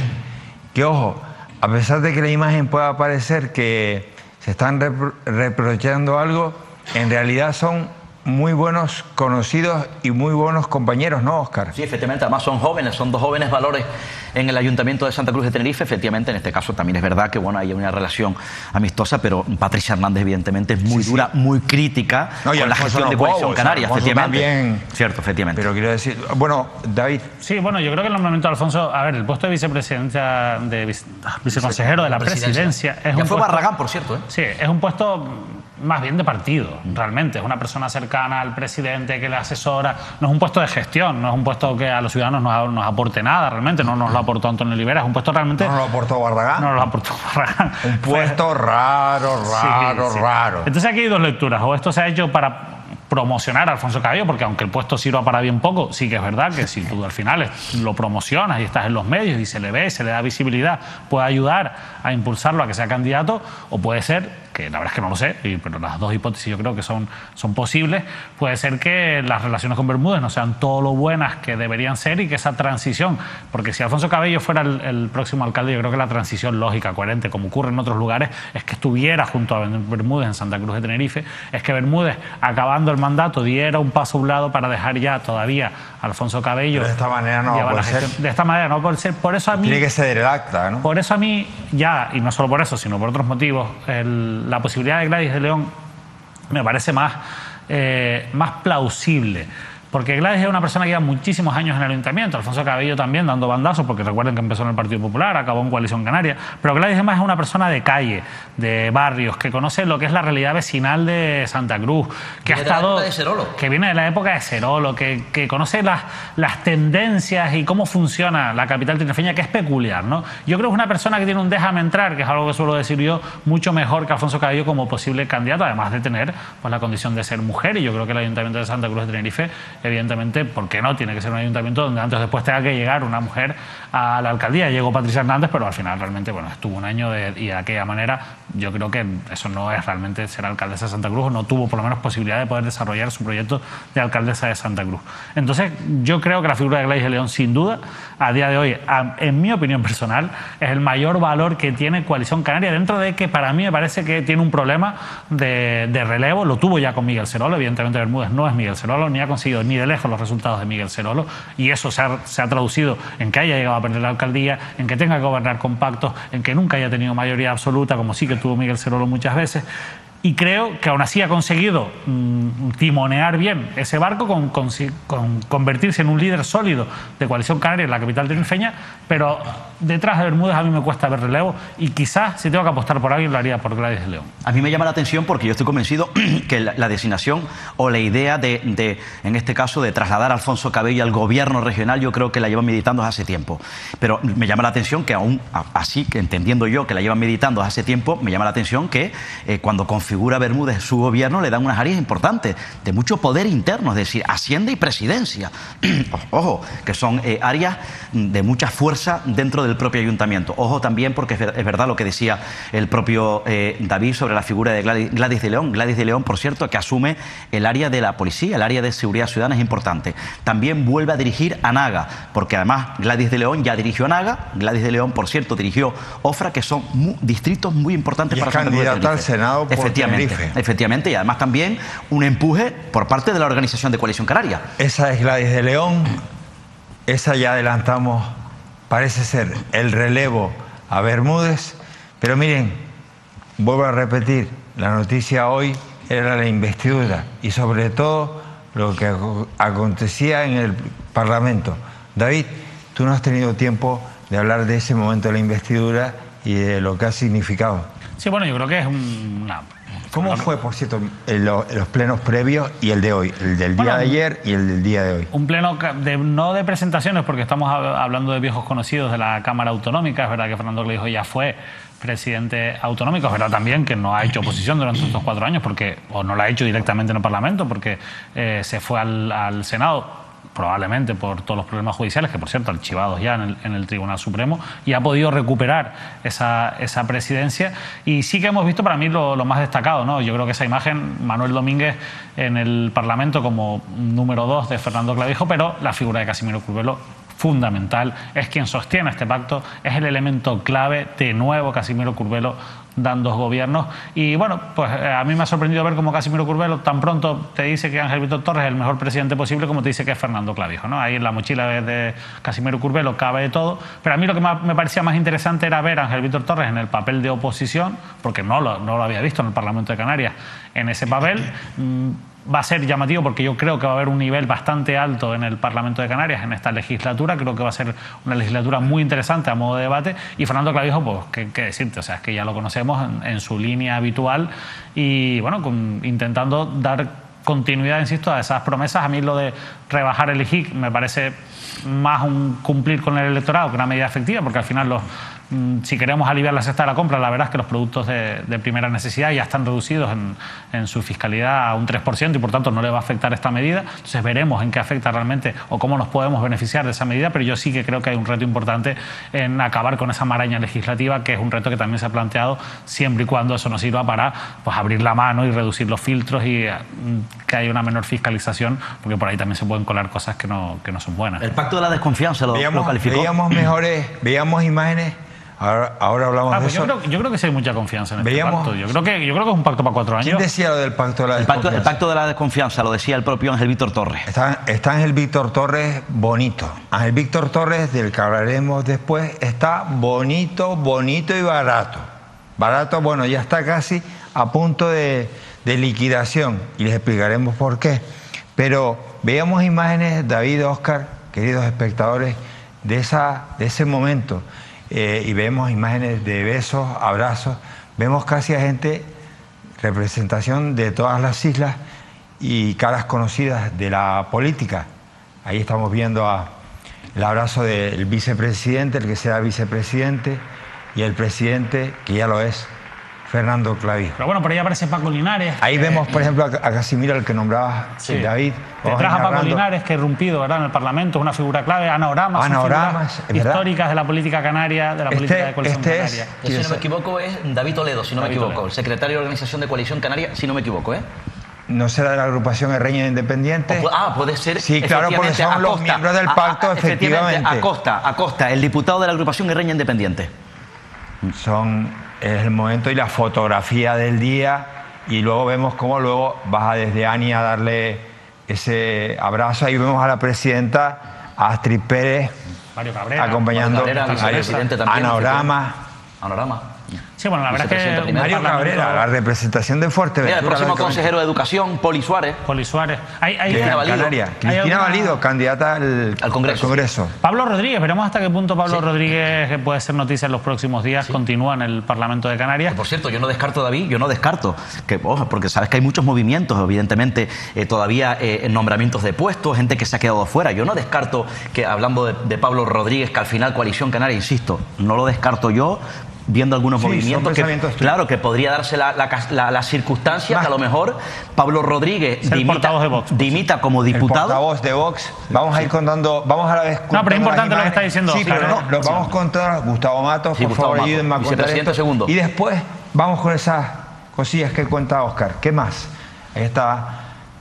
que ojo, a pesar de que la imagen pueda parecer que se están reprochando algo, en realidad son muy buenos conocidos y muy buenos compañeros, ¿no, Óscar? Sí, efectivamente, además son jóvenes, son dos jóvenes valores en el Ayuntamiento de Santa Cruz de Tenerife. Efectivamente, en este caso también es verdad que bueno, hay una relación amistosa, pero Patricia Hernández evidentemente es muy dura, muy crítica con la gestión de Coalición Canaria, efectivamente. También, cierto, efectivamente. Pero quiero decir, bueno, David. Sí, bueno, yo creo que el nombramiento de Alfonso, a ver, el puesto de vicepresidenta, viceconsejero de la presidencia es ya un fue puesto, Barragán, por cierto, ¿eh? Sí, es un puesto más bien de partido, realmente. Es una persona cercana al presidente que le asesora. No es un puesto de gestión, no es un puesto que a los ciudadanos nos aporte nada, realmente. No nos lo aportó Antonio Olivera, es un puesto realmente... ¿No nos lo aportó Barragán? No nos lo aportó Barragán. Un puesto raro. Entonces aquí hay dos lecturas. O esto se ha hecho para promocionar a Alfonso Cabello, porque aunque el puesto sirva para bien poco, sí que es verdad que si tú al final lo promocionas y estás en los medios y se le ve, se le da visibilidad, puede ayudar a impulsarlo a que sea candidato, o puede ser, que la verdad es que no lo sé, pero las dos hipótesis yo creo que son posibles, puede ser que las relaciones con Bermúdez no sean todo lo buenas que deberían ser y que esa transición, porque si Alfonso Cabello fuera el próximo alcalde, yo creo que la transición lógica, coherente, como ocurre en otros lugares, es que estuviera junto a Bermúdez en Santa Cruz de Tenerife, es que Bermúdez, acabando el mandato, diera un paso a un lado para dejar ya todavía a Alfonso Cabello. Pero de esta manera no va a ser. De esta manera no puede ser. Por eso a mí... Tiene que ser el acta, ¿no? Por eso a mí, ya, y no solo por eso, sino por otros motivos, la posibilidad de Gladys de León me parece más plausible. Porque Gladys es una persona que lleva muchísimos años en el Ayuntamiento, Alfonso Cabello también dando bandazos, porque recuerden que empezó en el Partido Popular, acabó en Coalición Canaria, pero Gladys además es una persona de calle, de barrios, que conoce lo que es la realidad vecinal de Santa Cruz, que viene de la época de Serolo, que conoce las tendencias y cómo funciona la capital tinerfeña, que es peculiar, ¿no? Yo creo que es una persona que tiene un déjame entrar, que es algo que suelo decir yo, mucho mejor que Alfonso Cabello como posible candidato, además de tener pues, la condición de ser mujer, y yo creo que el Ayuntamiento de Santa Cruz de Tenerife, evidentemente, ¿por qué no? Tiene que ser un ayuntamiento donde antes o después tenga que llegar una mujer a la alcaldía. Llegó Patricia Hernández, pero al final realmente, bueno, estuvo un año y de aquella manera yo creo que eso no es realmente ser alcaldesa de Santa Cruz, no tuvo por lo menos posibilidad de poder desarrollar su proyecto de alcaldesa de Santa Cruz. Entonces, yo creo que la figura de Gladys de León, sin duda, a día de hoy, en mi opinión personal, es el mayor valor que tiene Coalición Canaria, dentro de que para mí me parece que tiene un problema de relevo. Lo tuvo ya con Miguel Serolo, evidentemente Bermúdez no es Miguel Serolo, ni ha conseguido ni de lejos los resultados de Miguel Serolo, y eso se ha traducido en que haya llegado a perder la alcaldía, en que tenga que gobernar con pactos, en que nunca haya tenido mayoría absoluta, como sí que tuvo Miguel Serolo muchas veces. Y creo que aún así ha conseguido timonear bien ese barco, con convertirse en un líder sólido de Coalición Canaria en la capital tinerfeña, pero detrás de Bermúdez a mí me cuesta ver relevo, y quizás si tengo que apostar por alguien lo haría por Gladys de León. A mí me llama la atención porque yo estoy convencido que la designación o la idea en este caso, de trasladar a Alfonso Cabello al gobierno regional, yo creo que la llevan meditando desde hace tiempo. Pero me llama la atención que aún así, que entendiendo yo que la llevan meditando desde hace tiempo, me llama la atención que cuando configura Bermúdez su gobierno le dan unas áreas importantes de mucho poder interno, es decir, Hacienda y Presidencia. Ojo, que son áreas de mucha fuerza dentro del propio ayuntamiento. Ojo también, porque es verdad lo que decía el propio David sobre la figura de Gladys de León. Gladys de León, por cierto, que asume el área de la policía, el área de seguridad ciudadana, es importante. También vuelve a dirigir Anaga, porque además Gladys de León ya dirigió Anaga, Gladys de León, por cierto, dirigió Ofra, que son distritos muy importantes para Santa Cruz de Tenerife. Candidata al Senado por Efectivamente, y además también un empuje por parte de la organización de Coalición Canaria. Esa es Gladys de León, esa ya adelantamos, parece ser el relevo a Bermúdez, pero miren, vuelvo a repetir, la noticia hoy era la investidura y sobre todo lo que acontecía en el Parlamento. David, tú no has tenido tiempo de hablar de ese momento de la investidura y de lo que ha significado. Sí, bueno, yo creo que es ¿Cómo fue, por cierto, los plenos previos y el de hoy? El del día de ayer y el del día de hoy. Un pleno no de presentaciones, porque estamos hablando de viejos conocidos de la Cámara Autonómica. Es verdad que Fernando Clavijo ya fue presidente autonómico. Es verdad también que no ha hecho oposición durante estos 4 años, o no la ha hecho directamente en el Parlamento, porque se fue al Senado, probablemente por todos los problemas judiciales, que por cierto archivados ya en el Tribunal Supremo, y ha podido recuperar esa presidencia. Y sí que hemos visto para mí lo más destacado, ¿no? Yo creo que esa imagen, Manuel Domínguez en el Parlamento como número 2 de Fernando Clavijo, pero la figura de Casimiro Curvelo fundamental, es quien sostiene este pacto, es el elemento clave. De nuevo Casimiro Curvelo dan 2 gobiernos, y bueno, pues a mí me ha sorprendido ver cómo Casimiro Curvelo tan pronto te dice que Ángel Víctor Torres es el mejor presidente posible, como te dice que es Fernando Clavijo, ¿no? Ahí en la mochila de Casimiro Curvelo cabe de todo, pero a mí lo que me parecía más interesante era ver a Ángel Víctor Torres en el papel de oposición, porque no lo había visto en el Parlamento de Canarias en ese papel. Va a ser llamativo porque yo creo que va a haber un nivel bastante alto en el Parlamento de Canarias en esta legislatura. Creo que va a ser una legislatura muy interesante a modo de debate. Y Fernando Clavijo, pues, ¿qué decirte? O sea, es que ya lo conocemos en su línea habitual y, bueno, intentando dar continuidad, insisto, a esas promesas. A mí lo de rebajar el IGIC me parece más un cumplir con el electorado que una medida efectiva, porque al final si queremos aliviar la cesta de la compra, la verdad es que los productos de primera necesidad ya están reducidos en su fiscalidad a un 3% y por tanto no le va a afectar esta medida. Entonces veremos en qué afecta realmente o cómo nos podemos beneficiar de esa medida, pero yo sí que creo que hay un reto importante en acabar con esa maraña legislativa, que es un reto que también se ha planteado, siempre y cuando eso nos sirva para, pues, abrir la mano y reducir los filtros y que haya una menor fiscalización, porque por ahí también se pueden colar cosas que no son buenas. El pacto de la desconfianza lo calificó. Veíamos imágenes. Ahora hablamos de eso. Yo creo que sí hay mucha confianza en este pacto. Yo creo que es un pacto para 4 años. ¿Quién decía lo del pacto de la desconfianza? El pacto de la desconfianza lo decía el propio Ángel Víctor Torres. Está Ángel Víctor Torres bonito. Ángel Víctor Torres, del que hablaremos después, está bonito y barato. Barato, bueno, ya está casi a punto de liquidación y les explicaremos por qué. Pero veíamos imágenes, David, Óscar, queridos espectadores, de ese momento. Y vemos imágenes de besos, abrazos, vemos casi a gente, representación de todas las islas y caras conocidas de la política. Ahí estamos viendo el abrazo del vicepresidente, el que sea vicepresidente, y el presidente, que ya lo es, Fernando Clavijo. Pero bueno, por ahí aparece Paco Linares. Ahí vemos, por ejemplo, a Casimiro, el que nombraba David. Detrás a Paco Linares, que ha irrumpido, ¿verdad?, en el Parlamento, es una figura clave. Ana Oramas, históricas de la política canaria, de la política de coalición canaria. Si no me equivoco es David Toledo, si no me equivoco, el secretario de Organización de Coalición Canaria, si no me equivoco, ¿eh? ¿No será de la agrupación Herreña Independiente? Puede ser. Sí, claro, porque son los miembros del pacto, efectivamente. Acosta, el diputado de la agrupación Herreña Independiente. Es el momento y la fotografía del día, y luego vemos cómo luego baja desde Ani a darle ese abrazo. Ahí vemos a la presidenta Astrid Pérez, Mario Cabrera, acompañando a Ana Oramas. Sí, bueno, la verdad es que Mario Cabrera, la representación de Fuerteventura. El próximo consejero de Educación, Poli Suárez. Cristina Valido, candidata al Congreso. Pablo Rodríguez, veremos hasta qué punto Pablo Rodríguez, que puede ser noticia en los próximos días, continúa en el Parlamento de Canarias. Por cierto, yo no descarto, David, porque sabes que hay muchos movimientos, evidentemente, todavía en nombramientos de puestos, gente que se ha quedado fuera. Yo no descarto que, hablando de Pablo Rodríguez, que al final Coalición Canaria, insisto, no lo descarto yo, viendo algunos movimientos que podría darse la circunstancia que a lo mejor Pablo Rodríguez dimita como diputado. El portavoz de Vox. Vamos a ir contando, vamos a la vez. No, pero es importante lo que está diciendo. Sí, pero no, lo vamos a contar. Gustavo Matos, por favor, ayúdenme a contar esto. Y después vamos con esas cosillas que cuenta Óscar. ¿Qué más? Ahí está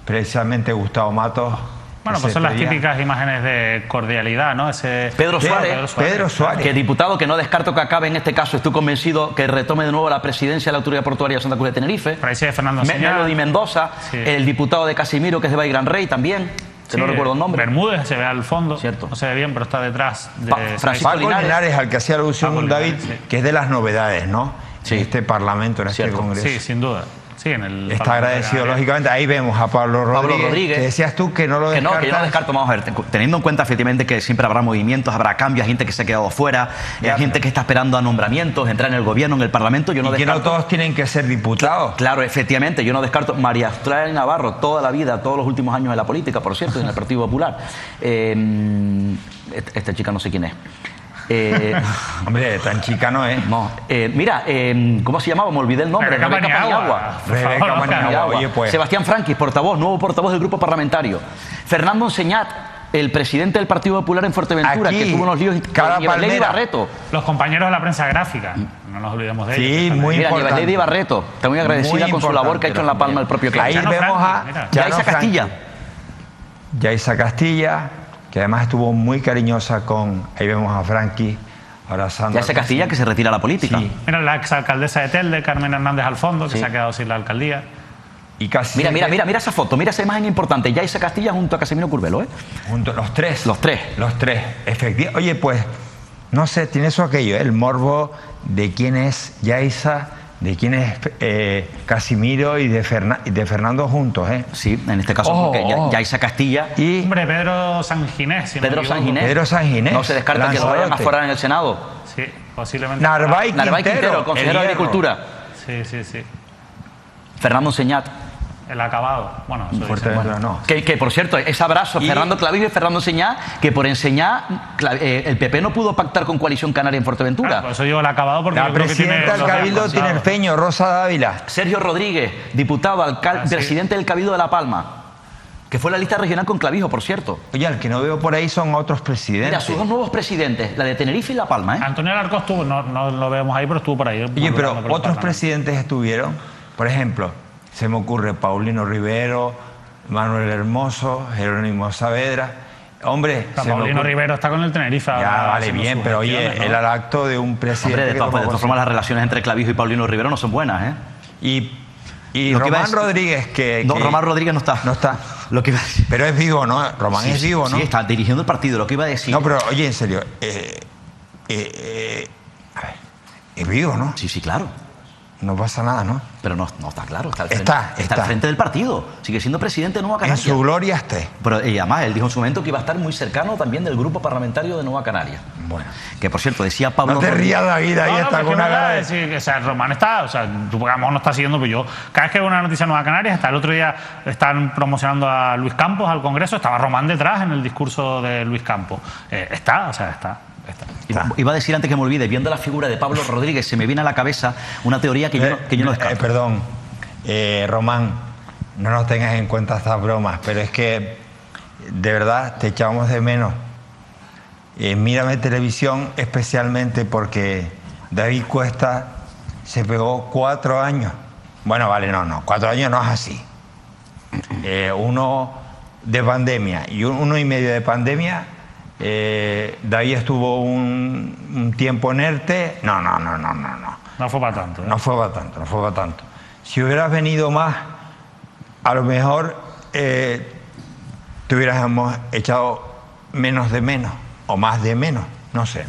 precisamente Gustavo Matos. Bueno, pues son las típicas imágenes de cordialidad, ¿no? Pedro Suárez, que diputado que no descarto que acabe en este caso, estoy convencido que retome de nuevo la presidencia de la Autoridad Portuaria de Santa Cruz de Tenerife. Por ahí sigue Fernando Melody Mendoza, el diputado de Casimiro, que es de Baigran Rey también, que no recuerdo el nombre. Bermúdez se ve al fondo, cierto. No se ve bien, pero está detrás de Francisco Linares, al que hacía alusión David, que es de las novedades, ¿no? Sí. En este Parlamento, en este Congreso. Sí, sin duda. Sí, en el está agradecido, lógicamente. Ahí vemos a Pablo Rodríguez. Que decías tú que no lo descartas. Que yo no descarto. Vamos a ver, teniendo en cuenta efectivamente que siempre habrá movimientos, habrá cambios, hay gente que se ha quedado fuera, hay gente que está esperando a nombramientos, entrar en el gobierno, en el Parlamento. Yo no descarto. Que no todos tienen que ser diputados. Claro, efectivamente, yo no descarto. María Australia Navarro, toda la vida, todos los últimos años de la política, por cierto, en el Partido Popular. Esta chica no sé quién es. Hombre, tan chica no es. No. Mira, ¿cómo se llamaba? Me olvidé el nombre. Rebeca Paniagua. Rebeca Paniagua. Oye, pues. Sebastián Franquis, portavoz, nuevo portavoz del grupo parlamentario. Fernando Enseñat, el presidente del Partido Popular en Fuerteventura, que tuvo unos líos con Lady Barreto. Los compañeros de la prensa gráfica, no nos olvidemos de ellos. Sí, muy importante. Lady Barreto, está muy agradecida con su labor que ha hecho en La Palma el propio Clavijo. Ahí vemos a Yaisa Castilla. Yaisa Castilla, que además estuvo muy cariñosa con... Ahí vemos a Franqui abrazando. Yaisa Castilla, que se retira a la política. Sí. Mira, la exalcaldesa de Telde, Carmen Hernández Alfondo, que se ha quedado sin la alcaldía. Y casi mira esa foto, mira esa imagen importante. Yaisa Castilla junto a Casimiro Curvelo, ¿eh? Junto, los tres. Los tres. Los tres, efectivamente. Oye, pues, no sé, tiene eso aquello, el morbo de quién es Yaisa, de quién es Casimiro y de Fernando juntos, ¿eh? Sí, en este caso, porque Yaisa Castilla y... Hombre, Pedro Sanginés. Si Pedro Sanginés. Pedro Sanginés. No se descarta que lo vayan a forar en el Senado. Sí, posiblemente. Narváez Quintero, consejero de Agricultura. Sí, sí, sí. Fernando Enseñat. El acabado. Bueno, eso Fuerteventura no. Que por cierto, ese abrazo, Fernando Clavijo y Fernando Enseñat, que por Enseñat el PP no pudo pactar con Coalición Canaria en Fuerteventura. Claro, por eso digo el acabado, porque la presidenta del Cabildo tiene el peño, Rosa Dávila. Sergio Rodríguez, diputado, presidente del Cabildo de La Palma, que fue la lista regional con Clavijo, por cierto. Oye, el que no veo por ahí son otros presidentes. Mira, sus dos nuevos presidentes, la de Tenerife y La Palma, ¿eh? Antonio Alarcó estuvo, no lo vemos ahí, pero estuvo por ahí. Oye, pero otros presidentes estuvieron, por ejemplo... Se me ocurre Paulino Rivero, Manuel Hermoso, Jerónimo Saavedra. Hombre, Paulino Rivero está con el Tenerife. Ya, vale, bien, pero oye, el acto de un presidente... Hombre, de todas formas, las relaciones entre Clavijo y Paulino Rivero no son buenas, ¿eh? Y Román Rodríguez, que... No, Román Rodríguez no está. No está. Lo que pero es vivo, ¿no? Román es vivo, ¿no? Sí, está dirigiendo el partido, lo que iba a decir... No, pero oye, en serio, a ver, es vivo, ¿no? Sí, sí, claro. No pasa nada, ¿no? Pero no está claro, está al frente del partido, sigue siendo presidente de Nueva Canaria. En su gloria esté. Pero y además él dijo en su momento que iba a estar muy cercano también del grupo parlamentario de Nueva Canaria. Bueno. Que por cierto, decía Pablo... No te rías, David, ahí está con una cara... O sea, Román está, o sea, supongamos no está siguiendo, pero yo, cada vez que veo una noticia de Nueva Canarias, hasta el otro día están promocionando a Luis Campos al Congreso, estaba Román detrás en el discurso de Luis Campos. Está. Iba a decir antes que me olvide, viendo la figura de Pablo Rodríguez, se me viene a la cabeza una teoría que yo no descarto. Perdón, Román, no nos tengas en cuenta estas bromas, pero es que de verdad te echamos de menos. Mírame televisión especialmente porque David Cuesta se pegó 4 años. Bueno, vale, no, 4 años no es así. Uno de pandemia y 1 y medio de pandemia. David estuvo un tiempo en ERTE. No. No fue para tanto. No fue para tanto. Si hubieras venido más, a lo mejor te hubiéramos echado menos de menos o más de menos. No sé.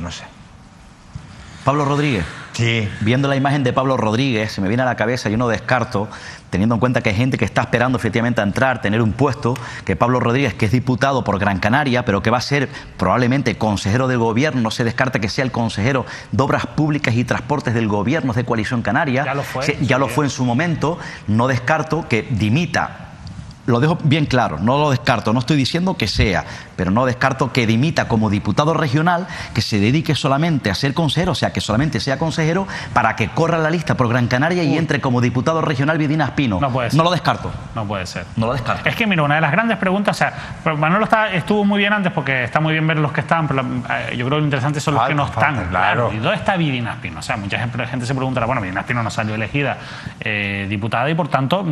Pablo Rodríguez. Sí. Viendo la imagen de Pablo Rodríguez, se me viene a la cabeza, yo no descarto, teniendo en cuenta que hay gente que está esperando efectivamente a entrar, tener un puesto, que Pablo Rodríguez, que es diputado por Gran Canaria, pero que va a ser probablemente consejero del gobierno, no se descarta que sea el consejero de Obras Públicas y Transportes del gobierno de Coalición Canaria. Ya lo fue en su momento. No descarto que dimita. Lo dejo bien claro, no lo descarto, no estoy diciendo que sea, pero no descarto que dimita como diputado regional, que se dedique solamente a ser consejero, o sea, que solamente sea consejero para que corra la lista por Gran Canaria y entre como diputado regional Vidina Espino. No puede ser. No lo descarto. No puede ser. No lo descarto. Es que, mira, una de las grandes preguntas, o sea, Manolo estuvo muy bien antes porque está muy bien ver los que están, pero yo creo que lo interesante son los que no están. Claro. ¿Y dónde está Vidina Espino? O sea, mucha gente se preguntará, bueno, Vidina Espino no salió elegida diputada y por tanto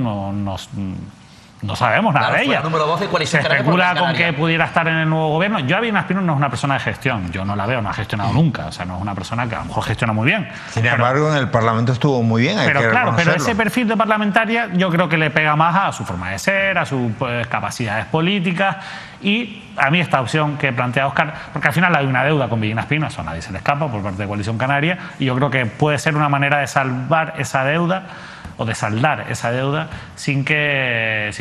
No sabemos nada de ella. Número 2 de Coalición Se Canaria especula por con Canarias. que pudiera estar en el nuevo gobierno. Yo a Viviana Espino no es una persona de gestión. Yo no la veo, no ha gestionado nunca. O sea, no es una persona que a lo mejor gestiona muy bien. Sin embargo, en el Parlamento estuvo muy bien, hay Pero que claro, pero reconocerlo. ese perfil de parlamentaria yo creo que le pega más a su forma de ser, a sus capacidades políticas, y a mí esta opción que plantea Óscar, porque al final hay una deuda con Viviana Espino, eso a nadie se le escapa por parte de Coalición Canaria, y yo creo que puede ser una manera de salvar esa deuda o de saldar esa deuda sin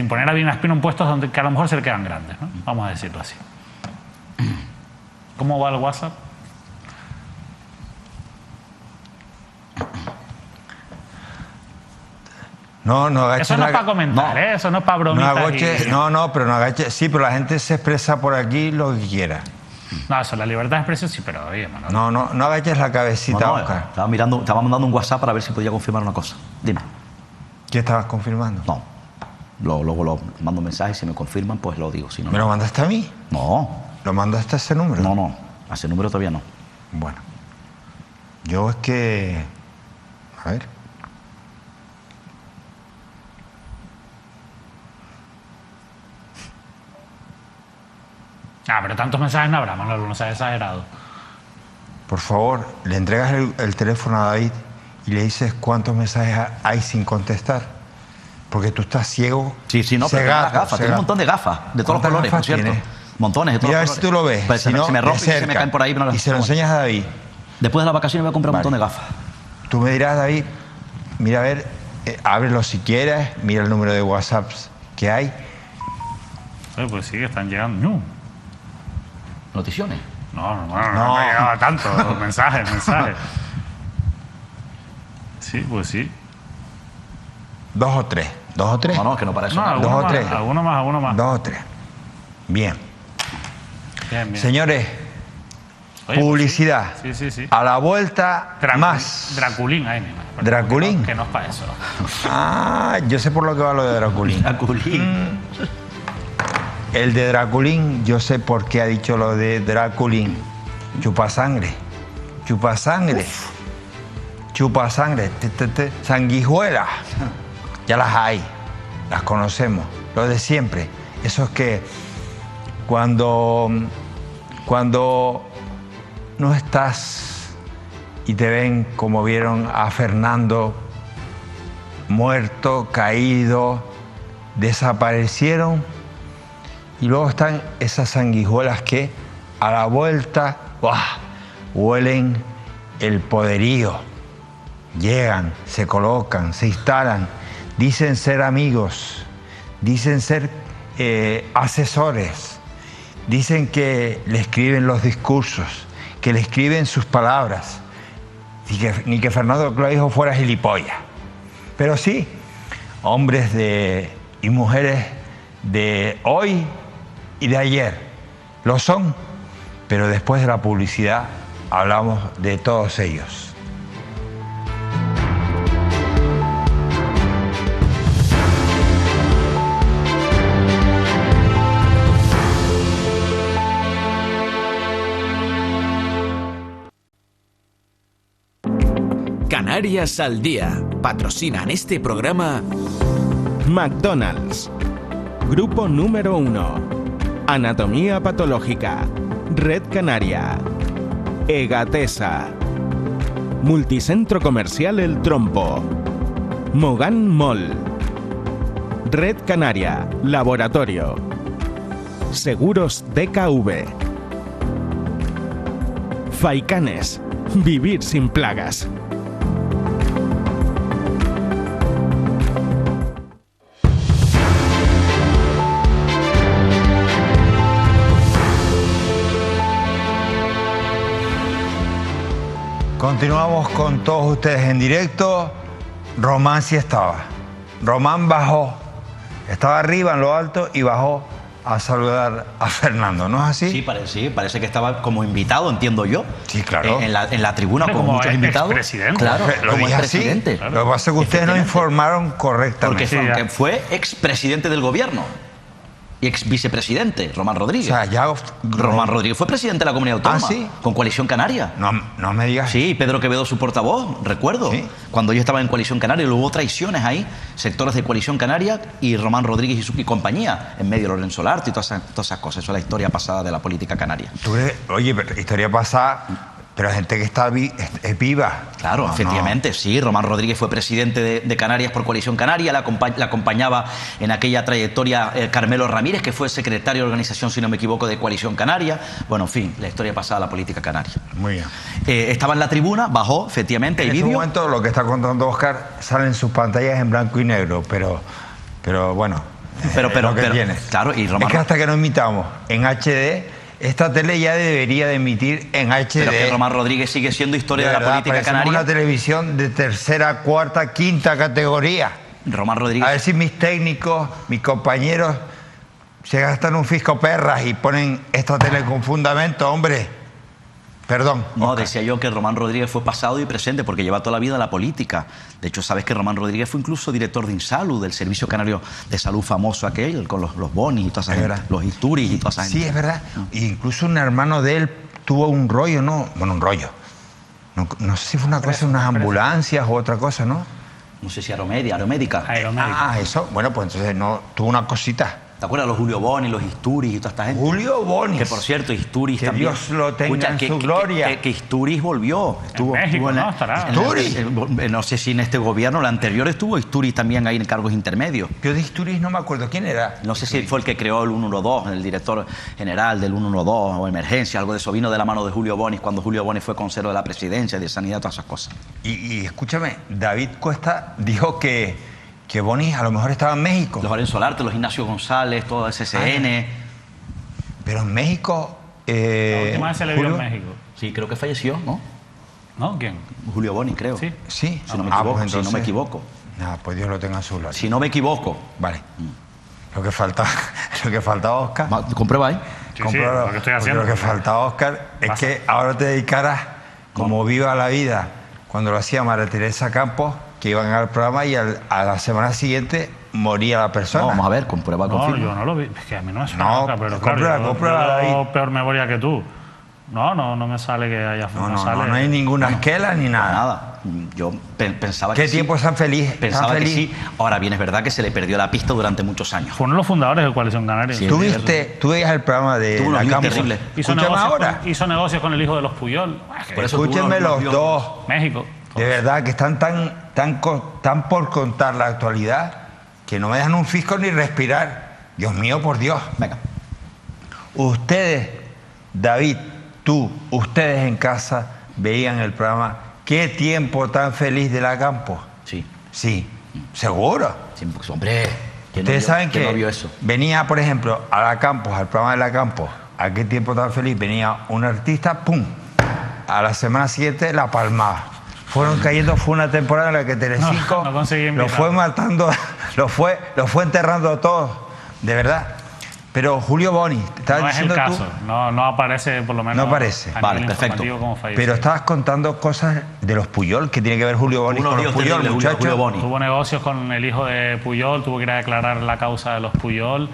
poner a Viviana Espino en puestos donde que a lo mejor se le quedan grandes, ¿no? Vamos a decirlo así. ¿Cómo va el WhatsApp? No agaches Eso no es la- para comentar, no. eso no es para No bromitas. agaches, y- pero no agaches. Sí, pero la gente se expresa por aquí lo que quiera. No, eso, la libertad de expresión sí, pero oye, Manolo. No agaches la cabecita, Óscar. Estaba mandando un WhatsApp para ver si podía confirmar una cosa. Dime. ¿Qué estabas confirmando? No. Luego lo mando un mensaje y si me confirman, pues lo digo. Si no, ¿Me lo mandaste a mí? no. ¿Lo mandaste a ese número? No. A ese número todavía no. Bueno. Yo es que... A ver. Ah, pero tantos mensajes no habrá, Manolo, no seas exagerado. Por favor, le entregas el teléfono a David y le dices cuántos mensajes hay sin contestar. Porque tú estás ciego. Sí, no, pero tiene las gafas. Tiene un montón de gafas, de todos los ¿Cuántas colores, por gafas cierto. tiene? Montones de todos Mira a ver los si colores. tú lo ves. Pues Si no, se me de rompen y se me cerca. caen por ahí. No las- Y se lo enseñas a David. Después de las vacaciones me voy a comprar un montón de gafas. Tú me dirás, David, mira a ver, ábrelo si quieres, mira el número de WhatsApps que hay. Pues sí, que están llegando. No, Noticiones. no me ha llegado tanto. mensajes. Sí, pues sí. Dos o tres. No, es que no para eso. No, Dos o tres. alguno más. Dos o tres. Bien. Bien. Señores, Oye, publicidad. pues sí. A la vuelta, más. Draculín, ahí mismo. Perdón, ¿Draculín? Que no es para eso. Ah, yo sé por lo que va lo de Draculín. Draculín. El de Draculín, yo sé por qué ha dicho lo de Draculín. Chupasangre. Sanguijuelas. Ya las hay, las conocemos. Lo de siempre. Eso es que cuando no estás y te ven como vieron a Fernando muerto, caído, desaparecieron. Y luego están esas sanguijuelas que a la vuelta huelen el poderío. Llegan, se colocan, se instalan, dicen ser amigos, dicen ser asesores, dicen que le escriben los discursos, que le escriben sus palabras, ni que Fernando Clavijo fuera gilipollas. Pero sí, hombres y mujeres de hoy y de ayer lo son, pero después de la publicidad hablamos de todos ellos. Canarias al Día. Patrocinan este programa McDonald's. Grupo número 1. Anatomía Patológica. Red Canaria. Egatesa. Multicentro Comercial El Trompo. Mogán Mall. Red Canaria. Laboratorio. Seguros DKV. Faicanes. Vivir sin plagas. Continuamos con todos ustedes en directo. Román sí estaba. Román bajó. Estaba arriba en lo alto y bajó a saludar a Fernando, ¿no es así? Sí, parece que estaba como invitado, entiendo yo. Sí, claro. En la tribuna con Como muchos invitados. expresidente. Claro, Lo como dije así. expresidente. Lo que pasa es que ustedes no informaron correctamente. Porque fue expresidente del gobierno. y ex vicepresidente, Román Rodríguez. O sea, ya... Román Rodríguez fue presidente de la Comunidad Autónoma. ¿Ah, sí? Con Coalición Canaria. No me digas. Sí, Pedro Quevedo su portavoz, recuerdo. ¿Sí? Cuando yo estaba en Coalición Canaria, hubo traiciones ahí, sectores de Coalición Canaria y Román Rodríguez y compañía, en medio de Lorenzo Larte y todas esas cosas. Eso es la historia pasada de la política canaria. Oye, pero historia pasada... Pero gente que está es viva. Claro, efectivamente, sí. Román Rodríguez fue presidente de Canarias por Coalición Canaria, la acompañaba en aquella trayectoria Carmelo Ramírez, que fue secretario de organización, si no me equivoco, de Coalición Canaria. Bueno, en fin, la historia pasada de la política canaria. Muy bien. Estaba en la tribuna, bajó, efectivamente, el En vídeo. este momento lo que está contando Óscar sale en sus pantallas en blanco y negro, pero bueno, lo que tiene. Claro, y Román... Es que hasta que no imitamos en HD... Esta tele ya debería de emitir en HD. Pero que Román Rodríguez sigue siendo historia de la política canaria. Una televisión de tercera, cuarta, quinta categoría. Román Rodríguez. A ver si mis técnicos, mis compañeros, se gastan un fisco perras y ponen esta tele con fundamento, hombre. Perdón. No, Óscar. decía yo que Román Rodríguez fue pasado y presente porque lleva toda la vida en la política. De hecho, sabes que Román Rodríguez fue incluso director de Insalud, del Servicio Canario de Salud famoso aquel, con los bonis y toda esa gente, los Isturis y toda esa gente. Sí, es verdad. Incluso un hermano de él tuvo un rollo, ¿no? Bueno, un rollo. No sé si fue una cosa, unas ambulancias o otra cosa, ¿no? No sé si aeromédica. Ah, eso. Bueno, pues entonces no tuvo una cosita. ¿Te acuerdas de los Julio Boni, los Isturis y toda esta gente? Julio Boni. Que por cierto, Isturis que también. Dios lo tenga en su gloria. Que Isturis volvió. En México, ¿no? Estará. Isturis. No sé si en este gobierno, el anterior estuvo Isturis también ahí en cargos intermedios. Yo de Isturis no me acuerdo quién era. No sé si fue el que creó el 112, el director general del 112 o emergencia, algo de eso. Vino de la mano de Julio Boni cuando Julio Boni fue consejero de la presidencia, de sanidad, todas esas cosas. Y escúchame, David Cuesta dijo que Boni a lo mejor estaba en México. Los Lorenzo Larte, los Ignacio González, todo SCN. Pero en México... La última vez se le vio en México. Sí, creo que falleció, ¿no? ¿No? ¿Quién? Julio Boni, creo. Sí. Sí. Si no me equivoco, pues si no me equivoco. Nada, pues Dios lo tenga en su gloria. Si no me equivoco. Vale. Lo que falta, Óscar... Comprueba ahí. Sí, lo que estoy haciendo. Lo que falta, Óscar, es que ahora te dedicarás, como viva la vida, cuando lo hacía María Teresa Campos, que iban al programa y a la semana siguiente moría la persona. No, vamos a ver, comprueba, No, confirma. yo no lo vi. Es que a mí no me suena. No, nunca, pero comprueba, claro, comprueba, yo David. peor memoria que tú. No me sale que haya... No hay ninguna esquela ni nada. Nada. Yo pensaba que ¿Qué tiempo sí. tan feliz? Pensaba tan que feliz. sí. Ahora bien, es verdad que se le perdió la pista durante muchos años. Fue uno de los fundadores de Coalición Canaria. Sí. Tú veías el programa de Tuvo unos la líos Campos. terribles. Escúchame ahora. Hizo negocios con el hijo de los Puyol. Por eso Escúchenme tuvo los unos- dos. México. De verdad que están tan por contar la actualidad que no me dejan un fisco ni respirar. Dios mío, por Dios. Venga. Ustedes, David, ustedes en casa veían el programa Qué tiempo tan feliz de la Campos. Sí. Sí, seguro. Sí, pues, hombre. ¿quién no Ustedes vio- saben quién que no vio eso? venía, por ejemplo, a la Campos, al programa de la Campos, a Qué tiempo tan feliz, venía un artista, ¡pum! A la semana siguiente la palmaba. Fueron cayendo, fue una temporada en la que Telecinco no conseguí lo invitar. fue matando, lo fue enterrando a todos, de verdad. Pero Julio Boni, te estabas No es el diciendo caso. tú, No aparece, por lo menos. No aparece. A Vale, nivel perfecto. informativo como fallecido. pero estabas contando cosas de los Puyol, que tiene que ver Julio Boni Unos con los líos Puyol, terribles, muchachos. Julio Boni. Tuvo negocios con el hijo de Puyol, tuvo que ir a declarar la causa de los Puyol.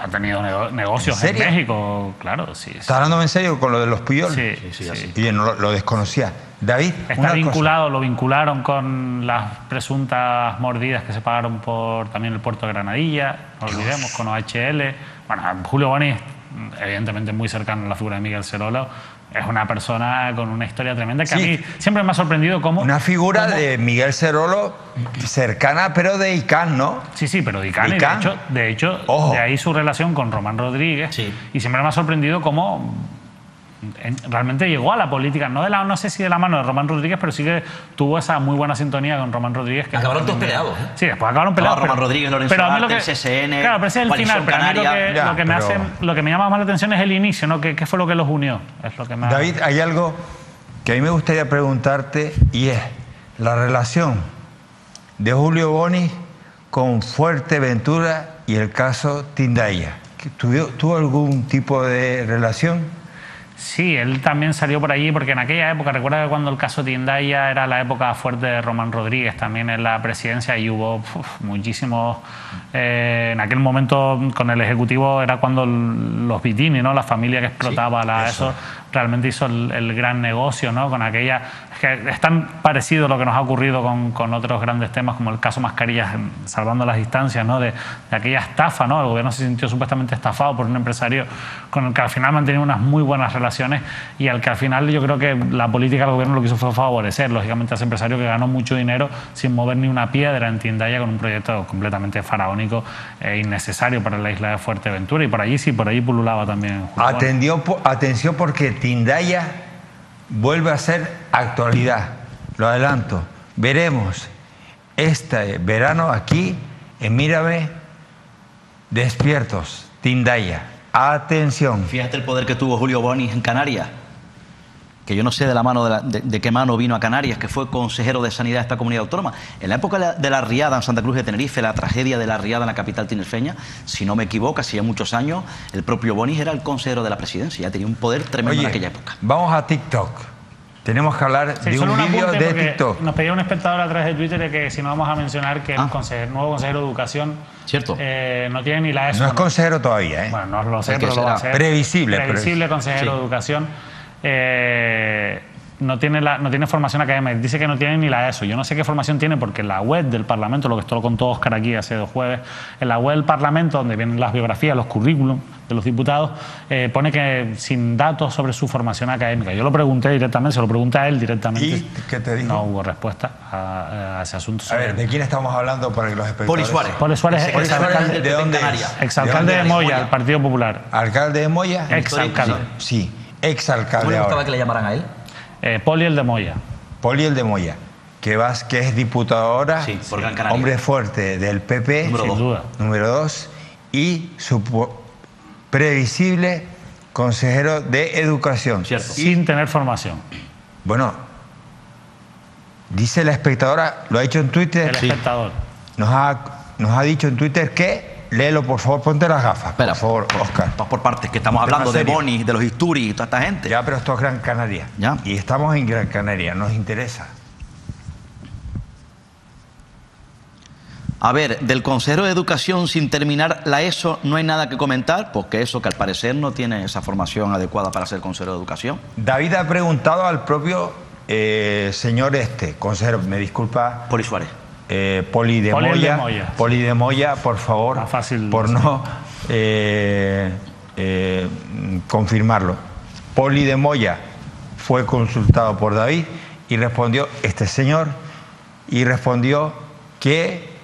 Ha tenido negocios ¿En en serio? México, claro, sí. ¿Estás hablándome en serio con lo de los Puyol? Sí, sí, así. Y yo no lo desconocía. David, Está una vinculado, lo vincularon con las presuntas mordidas que se pagaron por también el puerto de Granadilla, no olvidemos, con OHL. Bueno, Julio Boni, evidentemente muy cercano a la figura de Miguel Cerolo, es una persona con una historia tremenda que Sí. a mí siempre me ha sorprendido cómo... Una figura cómo- de Miguel Cerolo cercana, pero de ICANN, ¿no? Sí, pero Dicani, Dicán. de hecho Ojo. de ahí su relación con Román Rodríguez. Sí. Y siempre me ha sorprendido cómo realmente llegó a la política, no sé si de la mano de Román Rodríguez, pero sí que tuvo esa muy buena sintonía con Román Rodríguez. Que Acabaron todos peleados, ¿eh? Sí, después acabaron peleados. Román Rodríguez, Lorenzo pero a mí lo Larte, que, el CSN, claro, pero ese es el Coalición final. Pero a mí Canaria. Ya, lo que me llama más la atención es el inicio, ¿no? ¿Qué fue lo que los unió? Es lo que me ha- David, hay algo que a mí me gustaría preguntarte y es la relación de Julio Boni con Fuerteventura y el caso Tindaya. ¿Tuvo algún tipo de relación? Sí, él también salió por allí porque en aquella época, recuerda que cuando el caso Tindaya era la época fuerte de Román Rodríguez también en la presidencia y hubo muchísimos... en aquel momento con el Ejecutivo era cuando los Vitini, ¿no? La familia que explotaba eso realmente hizo el gran negocio, ¿no? Con aquella... Es que es tan parecido lo que nos ha ocurrido con otros grandes temas como el caso Mascarillas, salvando las distancias, ¿no? De aquella estafa, ¿no? El gobierno se sintió supuestamente estafado por un empresario con el que al final mantenía unas muy buenas relaciones y al que al final yo creo que la política del gobierno lo que hizo fue favorecer, lógicamente, a ese empresario que ganó mucho dinero sin mover ni una piedra en Tindaya con un proyecto completamente faraónico e innecesario para la isla de Fuerteventura. Y por allí sí, por allí pululaba también. Atención porque Tindaya vuelve a ser actualidad. Lo adelanto. Veremos este verano aquí en Mírame despiertos. Tindaya. Atención. Fíjate el poder que tuvo Julio Bonis en Canarias, que yo no sé de la mano de qué mano vino a Canarias, que fue consejero de Sanidad de esta comunidad autónoma. En la época de la riada en Santa Cruz de Tenerife, la tragedia de la riada en la capital tinerfeña, si no me equivoco, hace ya muchos años, el propio Bonis era el consejero de la presidencia, ya tenía un poder tremendo en aquella época. Vamos a TikTok. Tenemos que hablar de un vídeo de TikTok. Nos pedía un espectador a través de Twitter de que si no vamos a mencionar que el nuevo consejero de Educación no tiene ni la ESO. No es consejero todavía, ¿eh? Bueno, no lo sé, pero lo va a ser. Previsible consejero de Educación. No tiene formación académica, dice que no tiene ni la ESO. Yo no sé qué formación tiene porque en la web del Parlamento, lo que esto lo contó Óscar aquí hace 2 jueves, en la web del Parlamento, donde vienen las biografías, los currículums de los diputados, pone que sin datos sobre su formación académica. Yo lo pregunté directamente, se lo pregunté a él directamente. ¿Y qué te dijo? No hubo respuesta a ese asunto. A ver, ¿de quién estamos hablando para que los espectadores? Poli Suárez. Exalcalde ¿de dónde es? Exalcalde de Moya, del Partido Popular. ¿Alcalde de Moya? Exalcalde. Sí, exalcalde. ¿Cómo le gustaba que le llamaran a él? Poli el de Moya. Poli el de Moya, que es diputado ahora, por Gran Canaria. Hombre fuerte del PP, número 2, y su previsible consejero de Educación. Cierto. Sin tener formación. Bueno, dice la espectadora, lo ha dicho en Twitter. El espectador. Nos ha dicho en Twitter que... Léelo, por favor, ponte las gafas. Espera, por favor, Óscar. Vamos por partes, que estamos hablando de Bonis, de los Isturi y toda esta gente. Ya, pero esto es Gran Canaria. Ya. Y estamos en Gran Canaria, nos interesa. A ver, del consejero de Educación sin terminar la ESO no hay nada que comentar, porque eso que al parecer no tiene esa formación adecuada para ser consejero de Educación. David ha preguntado al propio señor consejero, me disculpa. Poli Suárez. Poli de Moya, por favor, por no confirmarlo. Poli de Moya fue consultado por David y respondió que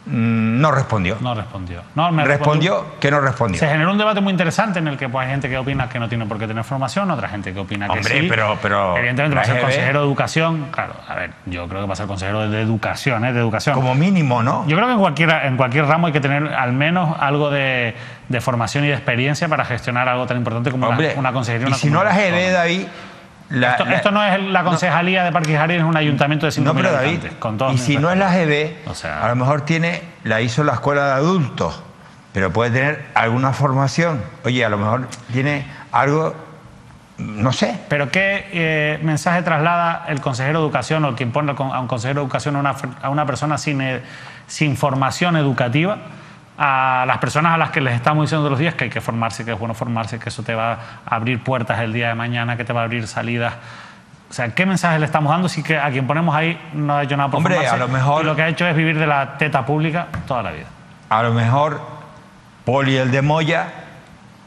no respondió. No respondió. Respondió que no respondió. Se generó un debate muy interesante en el que pues, hay gente que opina que no tiene por qué tener formación, otra gente que opina que sí. Pero evidentemente para ser consejero de Educación, claro, a ver, yo creo que para ser consejero de Educación, de Educación. Como mínimo, ¿no? Yo creo que en cualquier ramo hay que tener al menos algo de formación y de experiencia para gestionar algo tan importante como una consejería. Y si no las ve, David... Esto no es la concejalía de Parques y Jardines, es un ayuntamiento de 5.000 habitantes. Y si no es la GB, a lo mejor hizo la escuela de adultos, pero puede tener alguna formación. Oye, a lo mejor tiene algo, no sé. Pero ¿qué mensaje traslada el consejero de Educación o quien pone a un consejero de Educación a una persona sin formación educativa? A las personas a las que les estamos diciendo todos los días que hay que formarse, que es bueno formarse, que eso te va a abrir puertas el día de mañana, que te va a abrir salidas. O sea, ¿qué mensaje le estamos dando si que a quien ponemos ahí no ha hecho nada por formarse? A lo mejor, y lo que ha hecho es vivir de la teta pública toda la vida. A lo mejor Poli el de Moya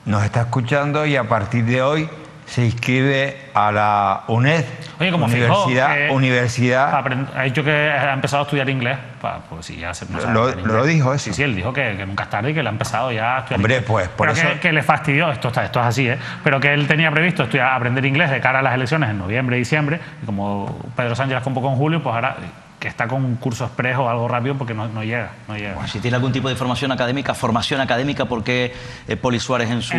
nos está escuchando y a partir de hoy se inscribe a la UNED. Oye, como universidad. Ha dicho que ha empezado a estudiar inglés. Pues sí, ya se lo dijo eso. Sí, él dijo que nunca es tarde y que le ha empezado ya a estudiar inglés. Pues por pero eso... que le fastidió, esto es así, pero que él tenía previsto aprender inglés de cara a las elecciones en noviembre, diciembre, y como Pedro Sánchez las convocó en julio, pues ahora que está con un curso express o algo rápido porque no llega. Bueno, si tiene algún tipo de formación académica, ¿por qué Poli Suárez en su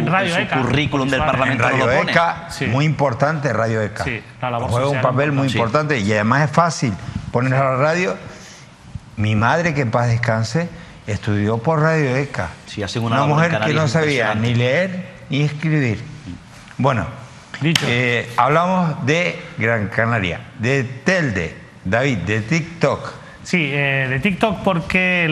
currículum del Parlamento no lo pone? Muy importante, Radio ECA. Sí, la labor juega un papel muy importante y además es fácil poner a la radio. Mi madre, que en paz descanse, estudió por Radio ECA. Sí, una mujer que no sabía ni leer ni escribir. Bueno, Dicho. Hablamos de Gran Canaria, de Telde, David, de TikTok. Sí, de TikTok porque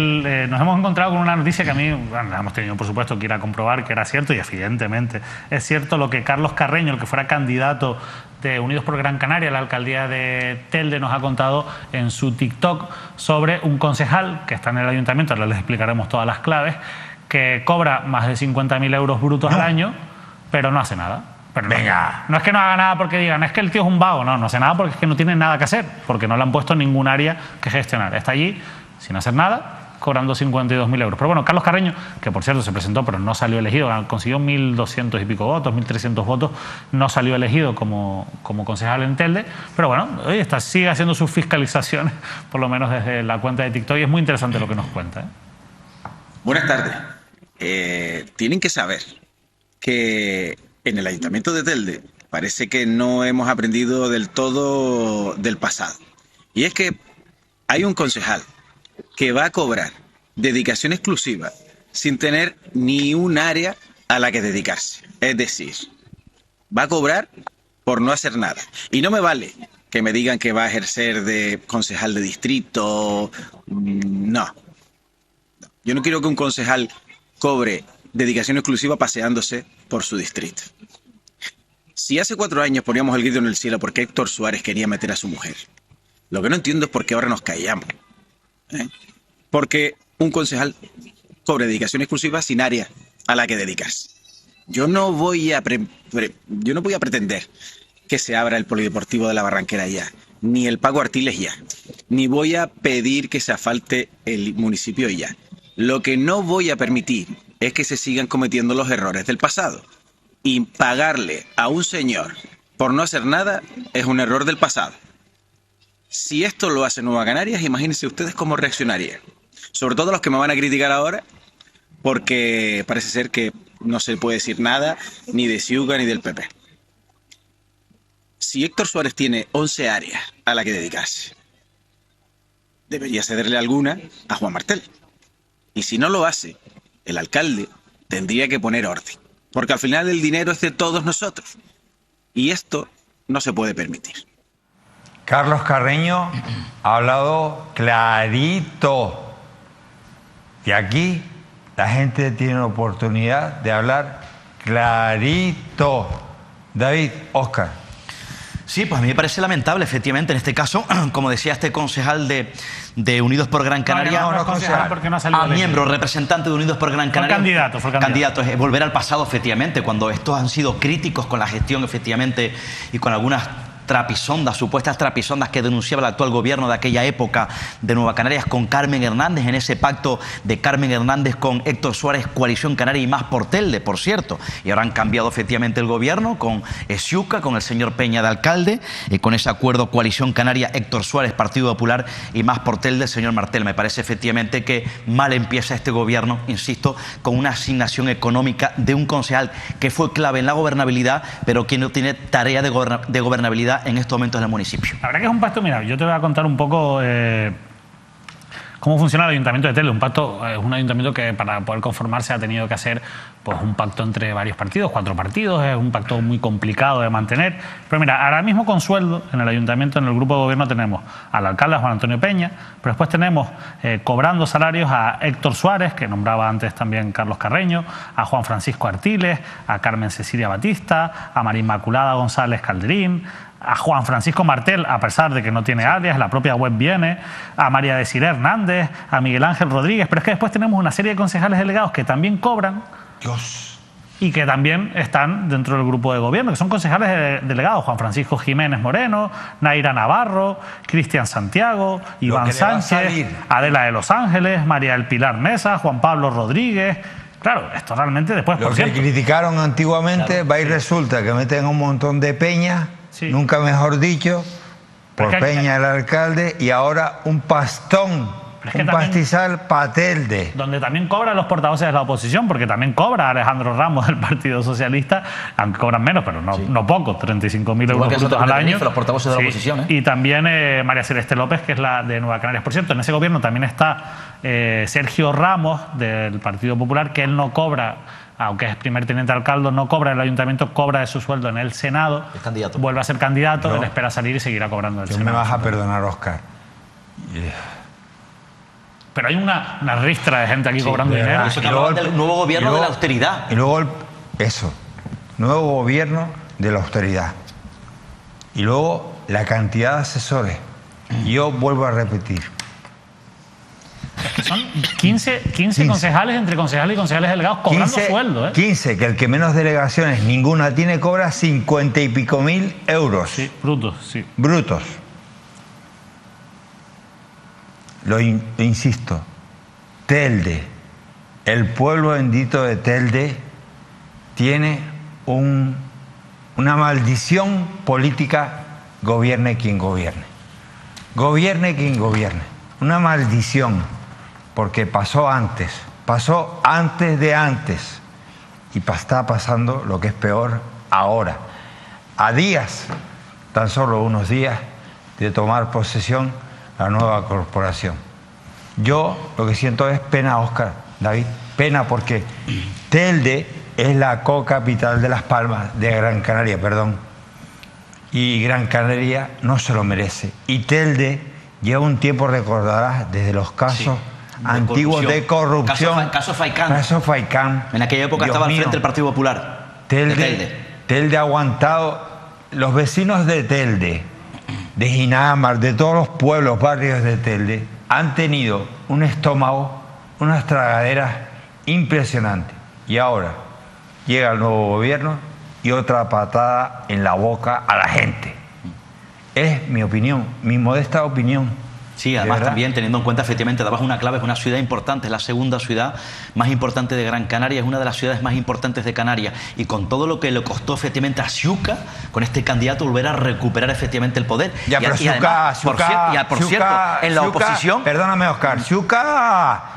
nos hemos encontrado con una noticia que a mí, bueno, hemos tenido por supuesto que ir a comprobar que era cierto y evidentemente es cierto lo que Carlos Carreño, el que fuera candidato de Unidos por Gran Canaria a la alcaldía de Telde, nos ha contado en su TikTok sobre un concejal que está en el ayuntamiento, ahora les explicaremos todas las claves, que cobra más de 50.000 euros brutos al año, pero no hace nada. Pero Venga. no es que no haga nada porque digan, es que el tío es un vago. No hace nada porque es que no tiene nada que hacer, porque no le han puesto en ningún área que gestionar. Está allí sin hacer nada, cobrando 52.000 euros. Pero bueno, Carlos Carreño, que por cierto se presentó pero no salió elegido, consiguió 1.200 y pico votos, 1.300 votos, no salió elegido como concejal en Telde. Pero bueno, oye, sigue haciendo sus fiscalizaciones, por lo menos desde la cuenta de TikTok, y es muy interesante lo que nos cuenta. Buenas tardes. Tienen que saber que en el Ayuntamiento de Telde parece que no hemos aprendido del todo del pasado. Y es que hay un concejal que va a cobrar dedicación exclusiva sin tener ni un área a la que dedicarse. Es decir, va a cobrar por no hacer nada. Y no me vale que me digan que va a ejercer de concejal de distrito. No. Yo no quiero que un concejal cobre dedicación exclusiva paseándose por su distrito. Si hace 4 años poníamos el grito en el cielo porque Héctor Suárez quería meter a su mujer, lo que no entiendo es por qué ahora nos callamos. Porque un concejal cobre dedicación exclusiva sin área a la que dedicarse. Yo no voy a pretender que se abra el polideportivo de la Barranquera ya, ni el Paco Artiles ya, ni voy a pedir que se asfalte el municipio ya. Lo que no voy a permitir es que se sigan cometiendo los errores del pasado. Y pagarle a un señor por no hacer nada es un error del pasado. Si esto lo hace Nueva Canarias, imagínense ustedes cómo reaccionarían. Sobre todo los que me van a criticar ahora, porque parece ser que no se puede decir nada ni de Ciuga ni del PP. Si Héctor Suárez tiene 11 áreas a las que dedicarse, debería cederle alguna a Juan Martel. Y si no lo hace, el alcalde tendría que poner orden. Porque al final el dinero es de todos nosotros. Y esto no se puede permitir. Carlos Carreño ha hablado clarito. Y aquí la gente tiene la oportunidad de hablar clarito. David, Óscar. Sí, pues a mí me parece lamentable, efectivamente, en este caso, como decía este concejal de Unidos por Gran Canaria, no concejal porque no ha salido elegido. Miembro, representante de Unidos por Gran Canaria. Fue candidato. Es volver al pasado, efectivamente, cuando estos han sido críticos con la gestión, efectivamente, y con algunas trapisondas, supuestas trapisondas que denunciaba el actual gobierno de aquella época de Nueva Canarias con Carmen Hernández, en ese pacto de Carmen Hernández con Héctor Suárez, Coalición Canaria y Más por Telde, por cierto. Y ahora han cambiado efectivamente el gobierno con Ciuca, con el señor Peña de alcalde, con ese acuerdo Coalición Canaria, Héctor Suárez, Partido Popular y Más por Telde, el señor Martel. Me parece efectivamente que mal empieza este gobierno, insisto, con una asignación económica de un concejal que fue clave en la gobernabilidad, pero que no tiene tarea de gobernabilidad en estos momentos en el municipio. La verdad que es un pacto, mira, yo te voy a contar un poco cómo funciona el Ayuntamiento de Telde. Un pacto es un ayuntamiento que para poder conformarse ha tenido que hacer pues un pacto entre varios partidos, 4 partidos, es un pacto muy complicado de mantener. Pero mira, ahora mismo con sueldo en el ayuntamiento, en el grupo de gobierno tenemos al alcalde Juan Antonio Peña, pero después tenemos cobrando salarios a Héctor Suárez, que nombraba antes también Carlos Carreño, a Juan Francisco Artiles, a Carmen Cecilia Batista, a María Inmaculada González Calderín, a Juan Francisco Martel, a pesar de que no tiene alias, la propia web viene, a María Desiré Hernández, a Miguel Ángel Rodríguez, pero es que después tenemos una serie de concejales delegados que también cobran. Dios. Y que también están dentro del grupo de gobierno, que son concejales delegados: Juan Francisco Jiménez Moreno, Naira Navarro, Cristian Santiago, Iván Sánchez, Adela de Los Ángeles, María del Pilar Mesa, Juan Pablo Rodríguez. Claro, esto realmente después, Lo que criticaron antiguamente, va y resulta que meten un montón de peñas, sí, nunca mejor dicho, por Peña el alcalde, y ahora un pastón. Un pastizal para Telde. Donde también cobran los portavoces de la oposición, porque también cobra Alejandro Ramos del Partido Socialista, aunque cobran menos, pero no poco, 35.000 euros brutos al año. Los portavoces de la oposición, Y también María Celeste López, que es la de Nueva Canarias. Por cierto, en ese gobierno también está Sergio Ramos, del Partido Popular, que él no cobra aunque es primer teniente alcalde, no cobra el ayuntamiento, cobra de su sueldo en el Senado, es candidato. Vuelve a ser candidato, él espera salir y seguirá cobrando del Tú Senado. me vas a perdonar, Óscar. Pero hay una ristra de gente aquí cobrando dinero. Eso que hablaban del nuevo gobierno de la austeridad. Y luego, nuevo gobierno de la austeridad. Y luego la cantidad de asesores. Yo vuelvo a repetir. Es que son 15 concejales, entre concejales y concejales delegados, cobrando sueldo. 15, que el que menos delegaciones ninguna tiene, cobra 50 y pico mil euros. Sí, brutos, sí. Brutos. Lo insisto, Telde, el pueblo bendito de Telde, tiene una maldición política, gobierne quien gobierne. Gobierne quien gobierne. Una maldición, porque pasó antes de antes, y está pasando lo que es peor ahora. A días, tan solo unos días, de tomar posesión la nueva corporación. Yo lo que siento es pena, Óscar, David, pena, porque Telde es la co-capital de Las Palmas, de Gran Canaria, perdón. Y Gran Canaria no se lo merece. Y Telde lleva un tiempo, recordarás, desde los casos antiguos de corrupción. Caso Faicán. Caso Faicán. En aquella época estaba al frente del Partido Popular. Telde ha aguantado. Los vecinos de Telde, de Ginamar, de todos los pueblos, barrios de Telde, han tenido un estómago, unas tragaderas impresionantes. Y ahora llega el nuevo gobierno y otra patada en la boca a la gente. Es mi opinión, mi modesta opinión. Sí, además también teniendo en cuenta, efectivamente, dabas una clave, es una ciudad importante, es la segunda ciudad más importante de Gran Canaria, es una de las ciudades más importantes de Canarias, y con todo lo que le costó efectivamente a Ciuca, con este candidato, volver a recuperar efectivamente el poder. Ya, pero Ciuca, por cierto, en la oposición... Perdóname, Óscar, Ciuca.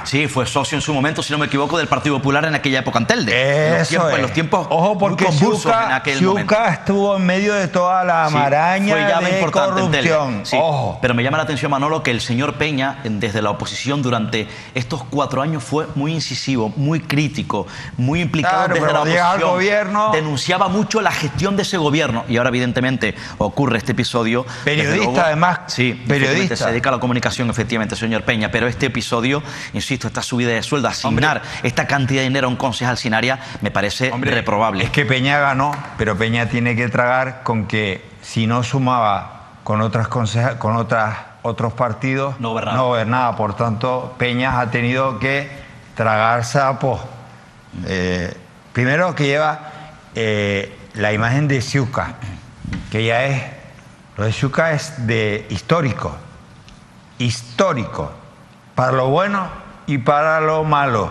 Sí, fue socio en su momento, si no me equivoco, del Partido Popular en aquella época en Telde. En los tiempos ojo, porque muy convulsos en aquel momento. Ciuca estuvo en medio de toda la maraña fue ya de corrupción. Sí. Pero me llama la atención, Manolo, que el señor Peña, desde la oposición durante estos 4 años, fue muy incisivo, muy crítico, muy implicado desde la oposición. Gobierno, denunciaba mucho la gestión de ese gobierno. Y ahora, evidentemente, ocurre este episodio. Periodista, luego, además. Sí, periodista. Se dedica a la comunicación, efectivamente, señor Peña. Pero este episodio, insisto, esta subida de sueldo, asignar esta cantidad de dinero a un concejal sin área, me parece reprobable. Es que Peña ganó, pero Peña tiene que tragar con que si no sumaba con otros partidos, no gobernaba. Por tanto, Peña ha tenido que tragar sapos. Primero que lleva la imagen de Ciuca, que ya es... Lo de Ciuca es de histórico, para lo bueno y para lo malo.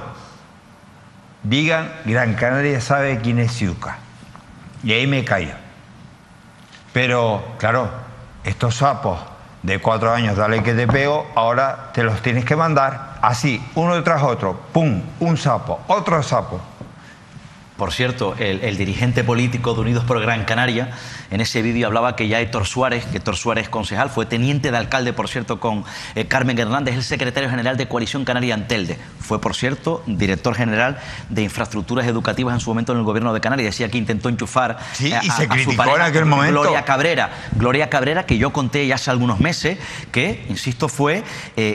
Digan, Gran Canaria sabe quién es Ciuca. Y ahí me callo. Pero, claro, estos sapos de 4 años, dale que te pego, ahora te los tienes que mandar así, uno tras otro, pum, un sapo, otro sapo. Por cierto, el dirigente político de Unidos por Gran Canaria, en ese vídeo hablaba que ya Héctor Suárez concejal, fue teniente de alcalde, por cierto, con Carmen Hernández, el secretario general de Coalición Canaria en Telde. Fue, por cierto, director general de infraestructuras educativas en su momento en el gobierno de Canarias. Decía que intentó enchufar y se criticó en aquel momento. Gloria Cabrera, que yo conté ya hace algunos meses, que, insisto,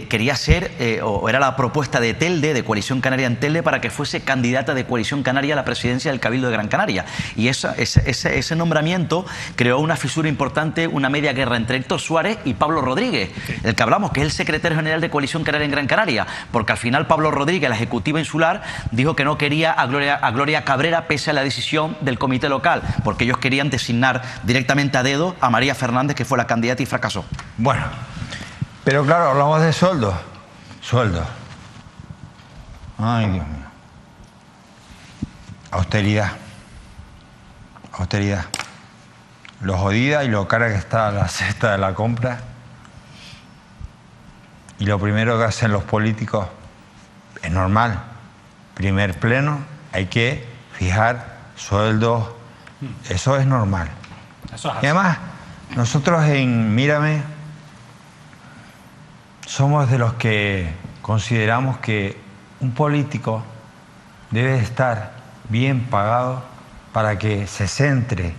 quería ser, o era la propuesta de Telde, de Coalición Canaria en Telde, para que fuese candidata de Coalición Canaria a la presidencia del Cabildo de Gran Canaria. Y ese nombramiento creó una fisura importante, una media guerra entre Héctor Suárez y Pablo Rodríguez, el que hablamos, que es el secretario general de Coalición Canaria en Gran Canaria, porque al final Pablo Rodríguez, la ejecutiva insular, dijo que no quería a Gloria Cabrera pese a la decisión del comité local, porque ellos querían designar directamente a dedo a María Fernández, que fue la candidata y fracasó. Bueno, pero claro, hablamos de sueldo. Ay, Dios mío. Austeridad. Lo jodida y lo cara que está la cesta de la compra. Y lo primero que hacen los políticos es normal. Primer pleno, hay que fijar sueldos. Eso es normal. Y además, nosotros en Mírame somos de los que consideramos que un político debe estar bien pagado para que se centre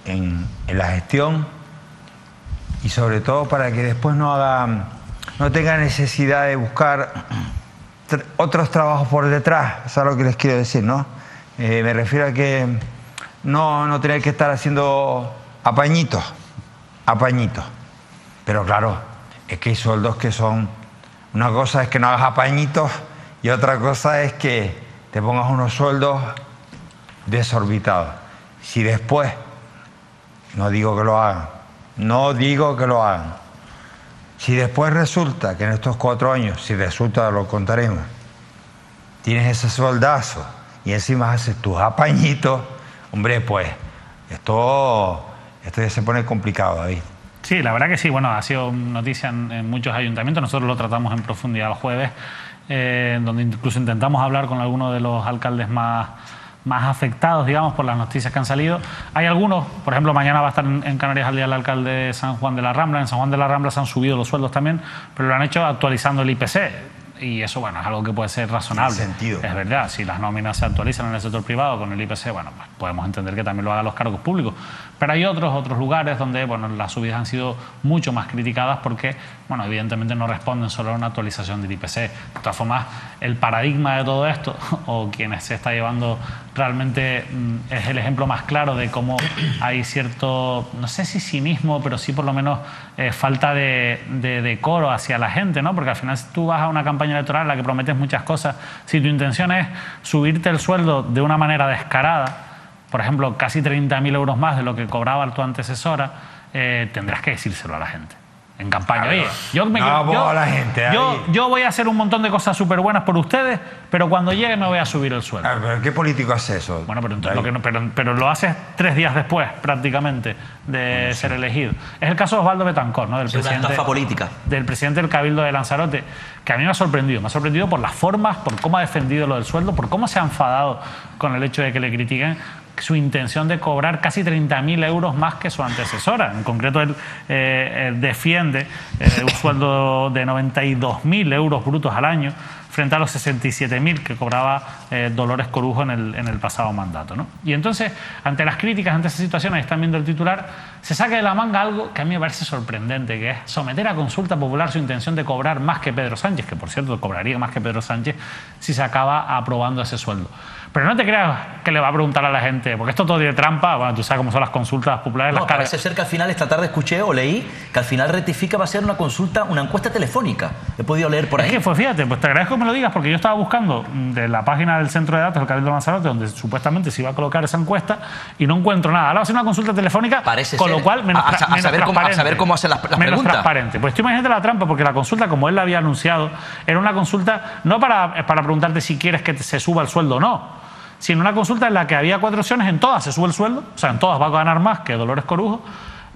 en la gestión y sobre todo para que después no tenga necesidad de buscar otros trabajos por detrás. Eso es lo que les quiero decir, ¿no? Me refiero a que no tener que estar haciendo apañitos. Pero claro, es que hay sueldos que son... Una cosa es que no hagas apañitos y otra cosa es que te pongas unos sueldos desorbitados. Si después, no digo que lo hagan, si después resulta que en estos 4 años, si resulta, lo contaremos, tienes ese sueldazo y encima haces tus apañitos, hombre, pues esto ya se pone complicado, David. Sí, la verdad que sí. Bueno, ha sido noticia en muchos ayuntamientos. Nosotros lo tratamos en profundidad el jueves, donde incluso intentamos hablar con algunos de los alcaldes más afectados, digamos, por las noticias que han salido. Hay algunos, por ejemplo, mañana va a estar en Canarias al día el alcalde de San Juan de la Rambla. En San Juan de la Rambla se han subido los sueldos también, pero lo han hecho actualizando el IPC. Y eso, bueno, es algo que puede ser razonable. Tiene sentido. Es verdad, si las nóminas se actualizan en el sector privado con el IPC, bueno, pues podemos entender que también lo hagan los cargos públicos. Pero hay otros lugares donde, bueno, las subidas han sido mucho más criticadas porque, bueno, evidentemente no responden solo a una actualización del IPC. De todas formas, el paradigma de todo esto, o quienes se está llevando realmente, es el ejemplo más claro de cómo hay cierto, no sé si cinismo, pero sí por lo menos falta de decoro hacia la gente, ¿no? Porque al final, si tú vas a una campaña electoral en la que prometes muchas cosas, si tu intención es subirte el sueldo de una manera descarada, por ejemplo, casi 30.000 euros más de lo que cobraba tu antecesora, tendrás que decírselo a la gente en campaña. Oye, yo voy a hacer un montón de cosas súper buenas por ustedes, pero cuando llegue me voy a subir el sueldo. ¿Pero qué político hace eso? Bueno, pero lo haces 3 días después, prácticamente, de ser elegido. Es el caso de Osvaldo Betancor, ¿no? Del presidente, una estafa política. Del presidente del Cabildo de Lanzarote, que a mí me ha sorprendido. Me ha sorprendido por las formas, por cómo ha defendido lo del sueldo, por cómo se ha enfadado con el hecho de que le critiquen su intención de cobrar casi 30.000 euros más que su antecesora. En concreto, él defiende un sueldo de 92.000 euros brutos al año frente a los 67.000 que cobraba Dolores Corujo en el pasado mandato, ¿no? Y entonces, ante las críticas, ante esa situación, ahí están viendo el titular, se saca de la manga algo que a mí me parece sorprendente, que es someter a consulta popular su intención de cobrar más que Pedro Sánchez, que por cierto cobraría más que Pedro Sánchez si se acaba aprobando ese sueldo. Pero no te creas que le va a preguntar a la gente, porque esto todo tiene trampa. Bueno, tú sabes cómo son las consultas populares. No, parece ser que al final, esta tarde escuché o leí que al final rectifica, va a ser una consulta, una encuesta telefónica. He podido leer por ahí. Es que, pues fíjate, pues te agradezco que me lo digas, porque yo estaba buscando de la página del Centro de Datos del Cabildo de Lanzarote, donde supuestamente se iba a colocar esa encuesta, y no encuentro nada. Ahora va a ser una consulta telefónica, parece con ser, lo cual a saber cómo hacer las preguntas. Transparente. Pues tú imagínate la trampa, porque la consulta, como él la había anunciado, era una consulta no para preguntarte si quieres que se suba el sueldo o no, sino una consulta en la que había 4 opciones, en todas se sube el sueldo, o sea, en todas va a ganar más que Dolores Corujo,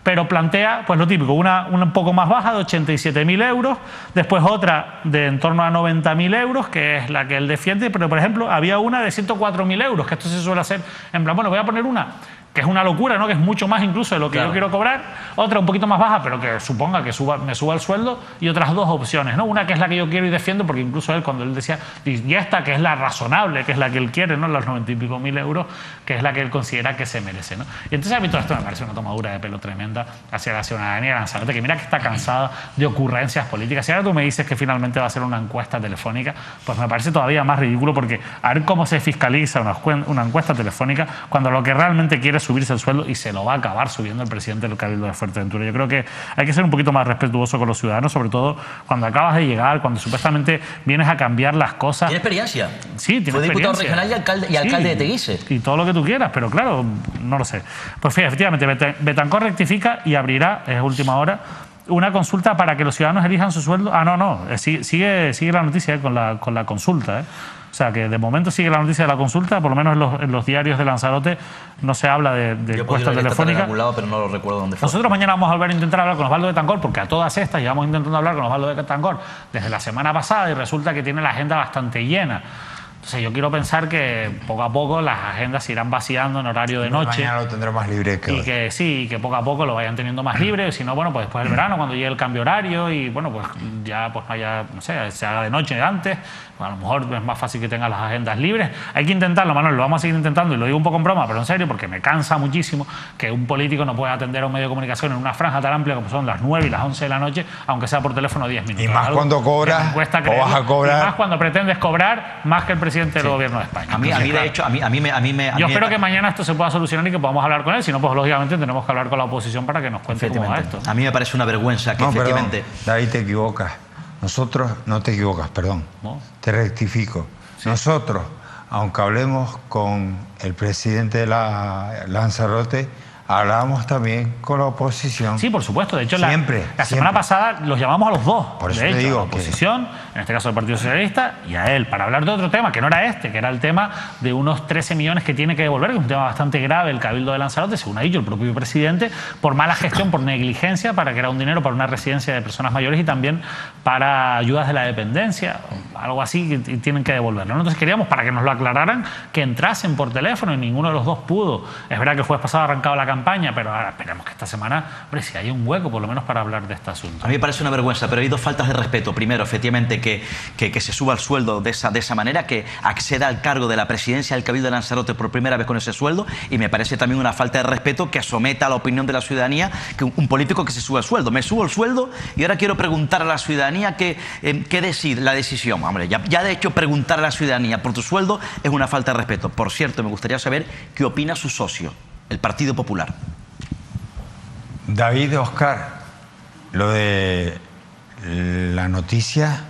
pero plantea, pues lo típico, una un poco más baja de 87.000 euros, después otra de en torno a 90.000 euros, que es la que él defiende, pero por ejemplo había una de 104.000 euros, que esto se suele hacer en plan, bueno, voy a poner una que es una locura, ¿no? Que es mucho más incluso de lo que yo quiero cobrar, otra un poquito más baja, pero que suponga que me suba el sueldo, y otras 2 opciones, ¿no? Una que es la que yo quiero y defiendo, porque incluso él, cuando él decía, y esta que es la razonable, que es la que él quiere, ¿no? Los 90 y pico mil euros, que es la que él considera que se merece, ¿no? Y entonces a mí todo esto me parece una tomadura de pelo tremenda hacia la ciudadanía de Lanzarote, que mira que está cansada de ocurrencias políticas. Si ahora tú me dices que finalmente va a ser una encuesta telefónica, pues me parece todavía más ridículo, porque a ver cómo se fiscaliza una encuesta telefónica cuando lo que realmente quiere es subirse el sueldo, y se lo va a acabar subiendo el presidente del Cabildo de Fuerteventura. Yo creo que hay que ser un poquito más respetuoso con los ciudadanos, sobre todo cuando acabas de llegar, cuando supuestamente vienes a cambiar las cosas. ¿Tiene experiencia? Sí, tiene experiencia. Fue diputado regional y alcalde de Teguise. Y todo lo que tú quieras, pero claro, no lo sé. Pues fíjate, efectivamente, Betancor rectifica y abrirá, es última hora, una consulta para que los ciudadanos elijan su sueldo. Sigue la noticia con la consulta, O sea, que de momento sigue la noticia de la consulta, por lo menos en los diarios de Lanzarote no se habla de encuesta telefónica. Lado, pero no lo recuerdo dónde fue. Nosotros mañana vamos a volver a intentar hablar con Osvaldo Betancor, porque a todas estas llevamos intentando hablar con Osvaldo Betancor desde la semana pasada y resulta que tiene la agenda bastante llena. Entonces yo quiero pensar que poco a poco las agendas se irán vaciando en horario de noche. Mañana lo tendrá más libre que hoy. Y que sí, que poco a poco lo vayan teniendo más libre. Si no, bueno, pues después del verano, cuando llegue el cambio horario y bueno, pues ya pues haya, no sé, se haga de noche antes, pues a lo mejor es más fácil que tengan las agendas libres. Hay que intentarlo, Manuel, lo vamos a seguir intentando y lo digo un poco en broma, pero en serio, porque me cansa muchísimo que un político no pueda atender a un medio de comunicación en una franja tan amplia como son las 9 y las 11 de la noche, aunque sea por teléfono 10 minutos. Y más cuando cobras, o vas a cobrar. Y más cuando pretendes cobrar más que el presidente del gobierno de España. A mí de hecho, yo espero que mañana esto se pueda solucionar y que podamos hablar con él, si no, pues lógicamente tenemos que hablar con la oposición para que nos cuente cómo va esto. A mí me parece una vergüenza que efectivamente... Perdón, David, te equivocas. Nosotros, no te equivocas, perdón. ¿No? Te rectifico. Sí. Nosotros, aunque hablemos con el presidente de Lanzarote, hablamos también con la oposición. Sí, por supuesto. De hecho, siempre, la semana pasada los llamamos a los dos. Por eso de hecho, te digo a la oposición, en este caso el Partido Socialista, y a él, para hablar de otro tema, que no era este, que era el tema de unos 13 millones que tiene que devolver, que es un tema bastante grave, el Cabildo de Lanzarote, según ha dicho el propio presidente, por mala gestión, por negligencia, para que era un dinero para una residencia de personas mayores y también para ayudas de la dependencia, algo así, y tienen que devolverlo. Entonces queríamos, para que nos lo aclararan, que entrasen por teléfono y ninguno de los dos pudo. Es verdad que el jueves pasado ha arrancado la campaña, pero ahora esperemos que esta semana, hombre, si hay un hueco, por lo menos para hablar de este asunto. A mí me parece una vergüenza, pero hay dos faltas de respeto. Primero, efectivamente, que se suba el sueldo de esa manera, que acceda al cargo de la presidencia del Cabildo de Lanzarote por primera vez con ese sueldo, y me parece también una falta de respeto que someta a la opinión de la ciudadanía que un político que se suba el sueldo. Me subo el sueldo y ahora quiero preguntar a la ciudadanía qué decide la decisión. Hombre, ya de hecho preguntar a la ciudadanía por tu sueldo es una falta de respeto. Por cierto, me gustaría saber qué opina su socio, el Partido Popular. David, Oscar, lo de la noticia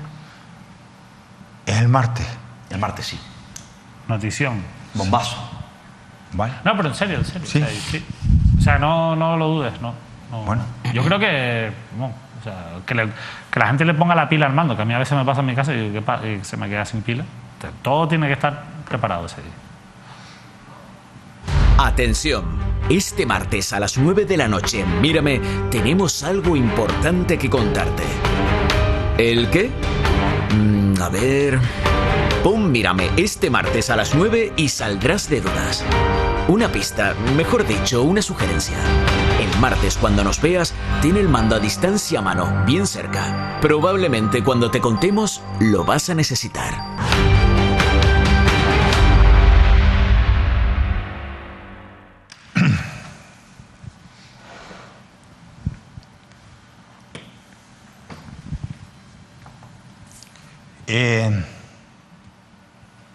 es el martes. El martes, sí. Notición. Bombazo. ¿Vale? No, pero en serio. Sí. Sí. O sea, no lo dudes, no. Bueno. Yo creo que... No, o sea, que la gente le ponga la pila al mando, que a mí a veces me pasa en mi casa y se me queda sin pila. Entonces, todo tiene que estar preparado ese día. Atención, este martes a las 9 de la noche en Mírame tenemos algo importante que contarte. ¿El qué? A ver... Pon Mírame este martes a las 9 y saldrás de dudas. Una pista, mejor dicho, una sugerencia. El martes cuando nos veas, ten el mando a distancia a mano, bien cerca. Probablemente cuando te contemos, lo vas a necesitar.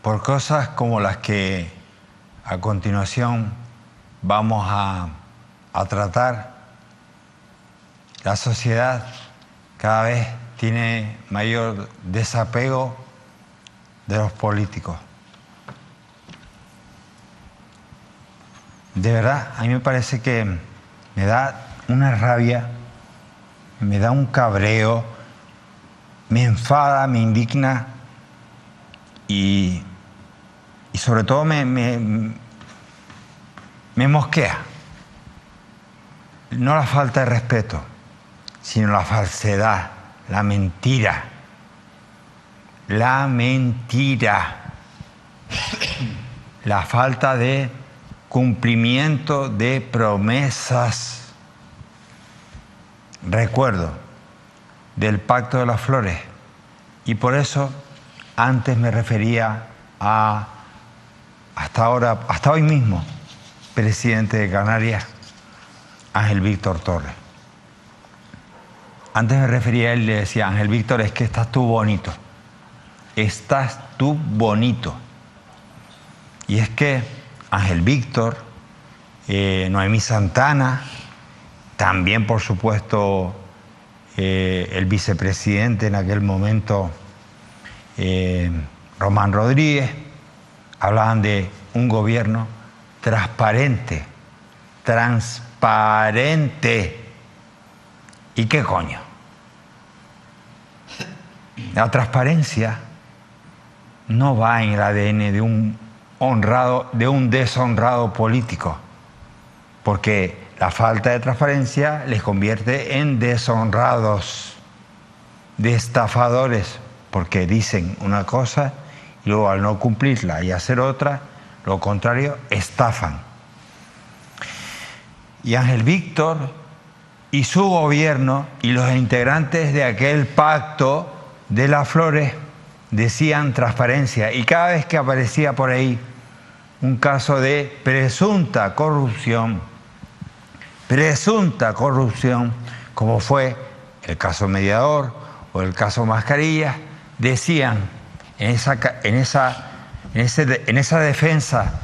Por cosas como las que a continuación vamos a tratar, la sociedad cada vez tiene mayor desapego de los políticos. De verdad, a mí me parece que me da una rabia, me da un cabreo, me enfada, me indigna y sobre todo me mosquea. No la falta de respeto, sino la falsedad, la mentira. La mentira. La falta de cumplimiento de promesas. Recuerdo del Pacto de las Flores. Y por eso antes me refería a, hasta hoy mismo, presidente de Canarias, Ángel Víctor Torres. Antes me refería a él y le decía, Ángel Víctor, es que estás tú bonito. Estás tú bonito. Y es que Ángel Víctor, Noemí Santana, también por supuesto el vicepresidente en aquel momento, Román Rodríguez, hablaban de un gobierno transparente. Transparente. ¿Y qué coño? La transparencia no va en el ADN de un deshonrado político, porque la falta de transparencia les convierte en deshonrados, de estafadores, porque dicen una cosa y luego al no cumplirla y hacer otra, lo contrario, estafan. Y Ángel Víctor y su gobierno y los integrantes de aquel pacto de las flores decían transparencia, y cada vez que aparecía por ahí un caso de presunta corrupción, como fue el caso Mediador o el caso Mascarillas, decían en esa defensa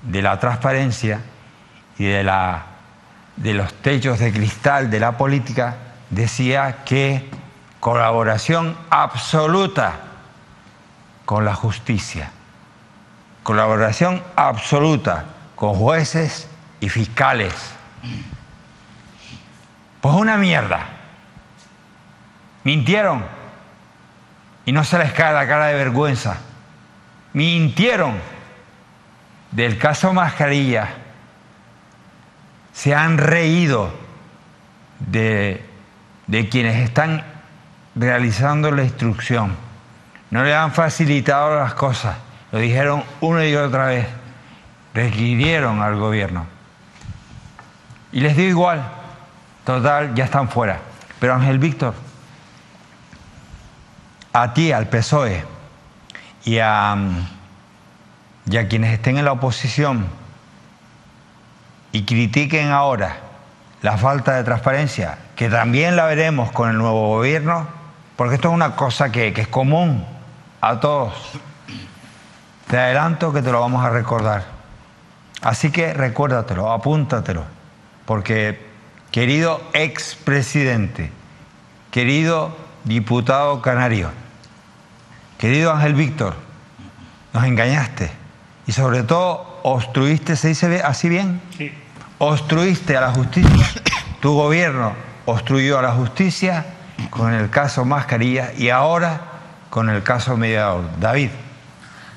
de la transparencia y de los techos de cristal de la política, decía que colaboración absoluta con la justicia, colaboración absoluta con jueces y fiscales. Pues una mierda. Mintieron y no se les cae la cara de vergüenza. Mintieron del caso Mascarilla. Se han reído de quienes están realizando la instrucción. No le han facilitado las cosas. Lo dijeron una y otra vez. Requirieron al gobierno. Y les dio igual. Total, ya están fuera. Pero Ángel Víctor, a ti, al PSOE y a quienes estén en la oposición y critiquen ahora la falta de transparencia, que también la veremos con el nuevo gobierno, porque esto es una cosa que es común a todos. Te adelanto que te lo vamos a recordar. Así que recuérdatelo, apúntatelo, porque, querido expresidente, querido diputado canario, querido Ángel Víctor, nos engañaste y sobre todo obstruiste, ¿se dice así bien? Sí. Obstruiste a la justicia. Tu gobierno obstruyó a la justicia con el caso Mascarilla y ahora con el caso Mediador. David.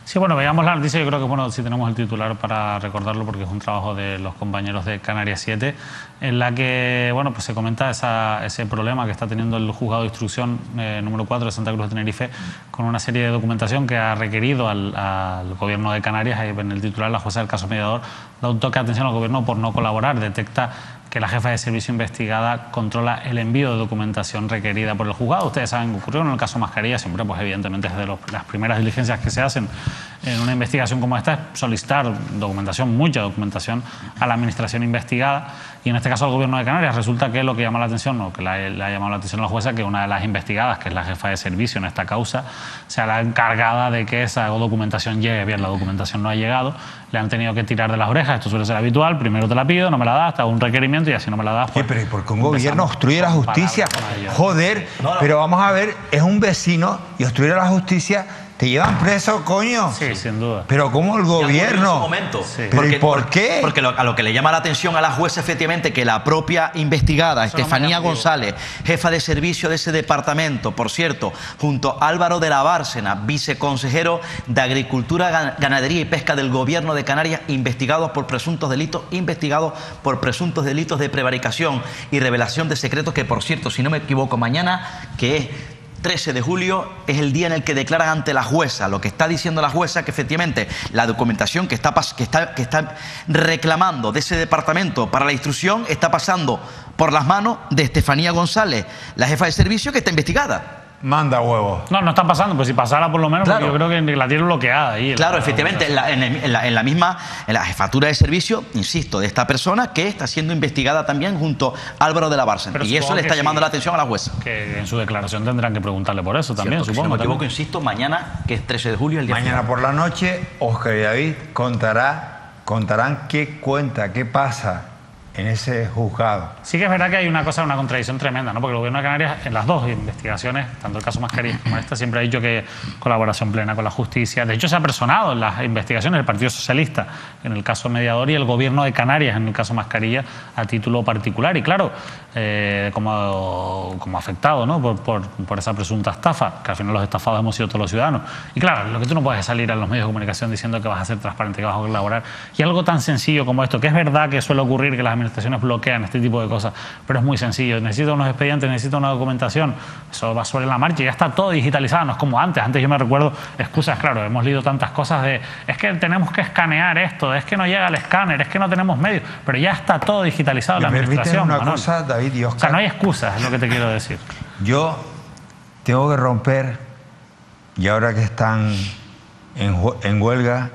Sí, bueno, veamos la noticia. Yo creo que bueno, si tenemos el titular para recordarlo, porque es un trabajo de los compañeros de Canarias 7, en la que bueno, pues se comenta ese problema que está teniendo el juzgado de instrucción número 4 de Santa Cruz de Tenerife, con una serie de documentación que ha requerido al gobierno de Canarias. Ahí en el titular, la jueza del caso Mediador da un toque de atención al gobierno por no colaborar. Detecta que la jefa de servicio investigada controla el envío de documentación requerida por el juzgado. Ustedes saben que ocurrió en el caso Mascarilla, siempre pues evidentemente es de las primeras diligencias que se hacen en una investigación como esta, es solicitar documentación, mucha documentación a la administración investigada, y en este caso al gobierno de Canarias. Resulta que lo que llama la atención, o que le ha llamado la atención a la jueza, que una de las investigadas, que es la jefa de servicio en esta causa, sea la encargada de que esa documentación llegue. Bien, la documentación no ha llegado, le han tenido que tirar de las orejas. Esto suele ser habitual: primero te la pido, no me la das, te hago un requerimiento y así no me la das. Pues, pero porque un gobierno obstruye la justicia, joder, pero vamos a ver, es un vecino y obstruir la justicia, te llevan preso, coño. Sí, sin duda. Pero ¿cómo el gobierno? En su momento. Sí. ¿Pero y por qué? Porque a lo que le llama la atención a la jueza, efectivamente, que la propia investigada, Estefanía González, jefa de servicio de ese departamento, por cierto, junto a Álvaro de la Bárcena, viceconsejero de Agricultura, Ganadería y Pesca del Gobierno de Canarias, investigados por presuntos delitos de prevaricación y revelación de secretos, que, por cierto, si no me equivoco, mañana, que es 13 de julio, es el día en el que declaran ante la jueza. Lo que está diciendo la jueza, que efectivamente la documentación que está reclamando de ese departamento para la instrucción está pasando por las manos de Estefanía González, la jefa de servicio, que está investigada. Manda huevo. No está pasando, pues si pasara por lo menos, Claro. Yo creo que la tiene bloqueada ahí. Claro, efectivamente, en la jefatura de servicio, insisto, de esta persona, que está siendo investigada también junto a Álvaro de la Bárcena. Pero Y eso le está llamando la atención a la jueza. Que en su declaración tendrán que preguntarle por eso también, Cierto, que supongo. si no me equivoco, también. insisto, mañana, que es 13 de julio, el día Mañana final. por la noche, Óscar y David contarán qué cuenta, qué pasa en ese juzgado. Sí que es verdad que hay una contradicción tremenda, ¿no? Porque el gobierno de Canarias, en las dos investigaciones, tanto el caso Mascarillas como esta, siempre ha dicho que colaboración plena con la justicia. De hecho, se ha personado en las investigaciones el Partido Socialista en el caso Mediador y el gobierno de Canarias en el caso Mascarilla a título particular. Y claro, como afectado, ¿no? por esa presunta estafa, que al final los estafados hemos sido todos los ciudadanos. Y claro, lo que tú no puedes salir a los medios de comunicación diciendo que vas a ser transparente, que vas a colaborar. Y algo tan sencillo como esto, que es verdad que suele ocurrir que las administraciones administraciones bloquean este tipo de cosas, pero es muy sencillo. Necesito unos expedientes, necesito una documentación, eso va sobre la marcha y ya está todo digitalizado, no es como antes. Antes yo me recuerdo excusas, claro, hemos leído tantas cosas de es que tenemos que escanear esto, es que no llega el escáner, es que no tenemos medios, pero ya está todo digitalizado en la administración. Una cosa, David y Oscar. O sea, no hay excusas, es lo que te quiero decir. Yo tengo que romper, y ahora que están en huelga,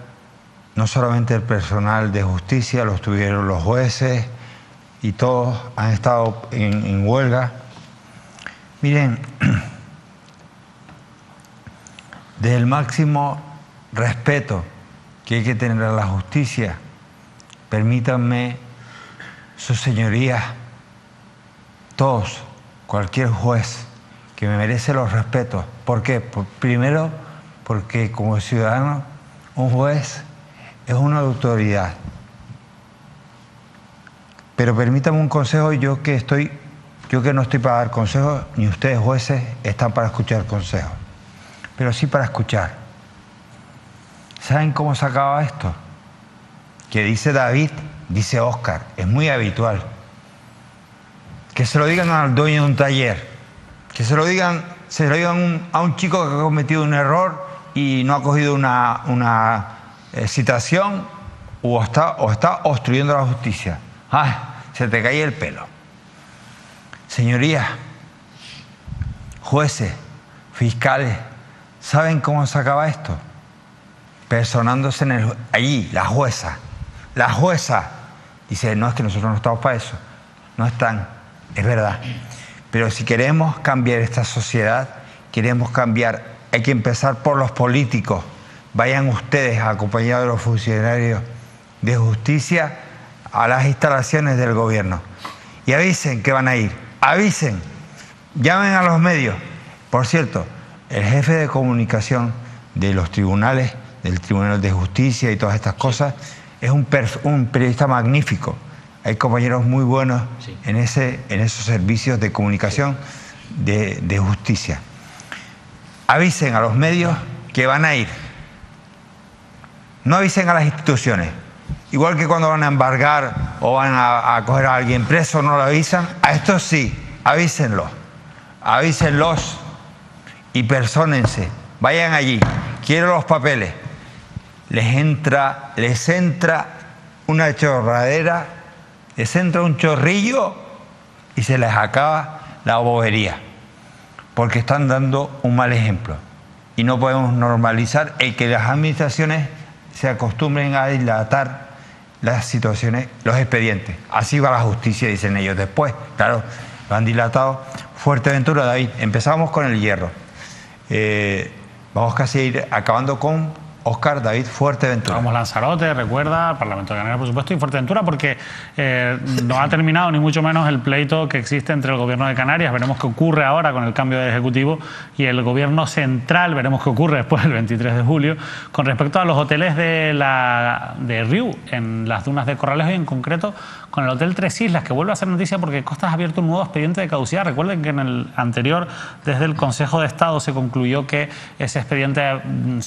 no solamente el personal de justicia, los tuvieron los jueces y todos han estado en huelga. Miren, desde el máximo respeto que hay que tener a la justicia, permítanme, sus señorías, todos, cualquier juez que me merece los respetos. ¿Por qué? Primero, porque como ciudadano, un juez es una autoridad. Pero permítame un consejo, yo que no estoy para dar consejos, ni ustedes jueces están para escuchar consejos, pero sí para escuchar. ¿Saben cómo se acaba esto? Que dice David, dice Oscar, es muy habitual. Que se lo digan al dueño de un taller, que se lo digan a un chico que ha cometido un error y no ha cogido una citación o está obstruyendo la justicia. ¡Ay! Se te cae el pelo. Señorías, jueces, fiscales, ¿saben cómo se acaba esto? Personándose allí, la jueza. La jueza dice, no, es que nosotros no estamos para eso. No están, es verdad. Pero si queremos cambiar esta sociedad, queremos cambiar, hay que empezar por los políticos. Vayan ustedes, acompañados de los funcionarios de justicia, a las instalaciones del gobierno y avisen que van a ir. Avisen, llamen a los medios. Por cierto, el jefe de comunicación de los tribunales, del Tribunal de Justicia y todas estas cosas, es un periodista magnífico. Hay compañeros muy buenos en esos servicios de comunicación de justicia. Avisen a los medios que van a ir. No avisen a las instituciones. Igual que cuando van a embargar o van a coger a alguien preso, no lo avisan. A estos sí, avísenlos. Avísenlos y persónense. Vayan allí. Quiero los papeles. Les entra una chorradera, les entra un chorrillo y se les acaba la bobería. Porque están dando un mal ejemplo. Y no podemos normalizar el que las administraciones se acostumbren a dilatar las situaciones, los expedientes. Así va la justicia, dicen ellos. Después, claro, lo han dilatado. Fuerteventura, David, empezamos con el hierro. Vamos casi a ir acabando con Oscar, David, Fuerteventura. Vamos Lanzarote, recuerda, Parlamento de Canarias, por supuesto, y Fuerteventura, porque no ha terminado ni mucho menos el pleito que existe entre el Gobierno de Canarias. Veremos qué ocurre ahora con el cambio de Ejecutivo y el Gobierno central, veremos qué ocurre después del 23 de julio, con respecto a los hoteles de Riu, en las dunas de Corralejo y en concreto con el Hotel Tres Islas, que vuelve a ser noticia porque Costas ha abierto un nuevo expediente de caducidad. Recuerden que en el anterior, desde el Consejo de Estado, se concluyó que ese expediente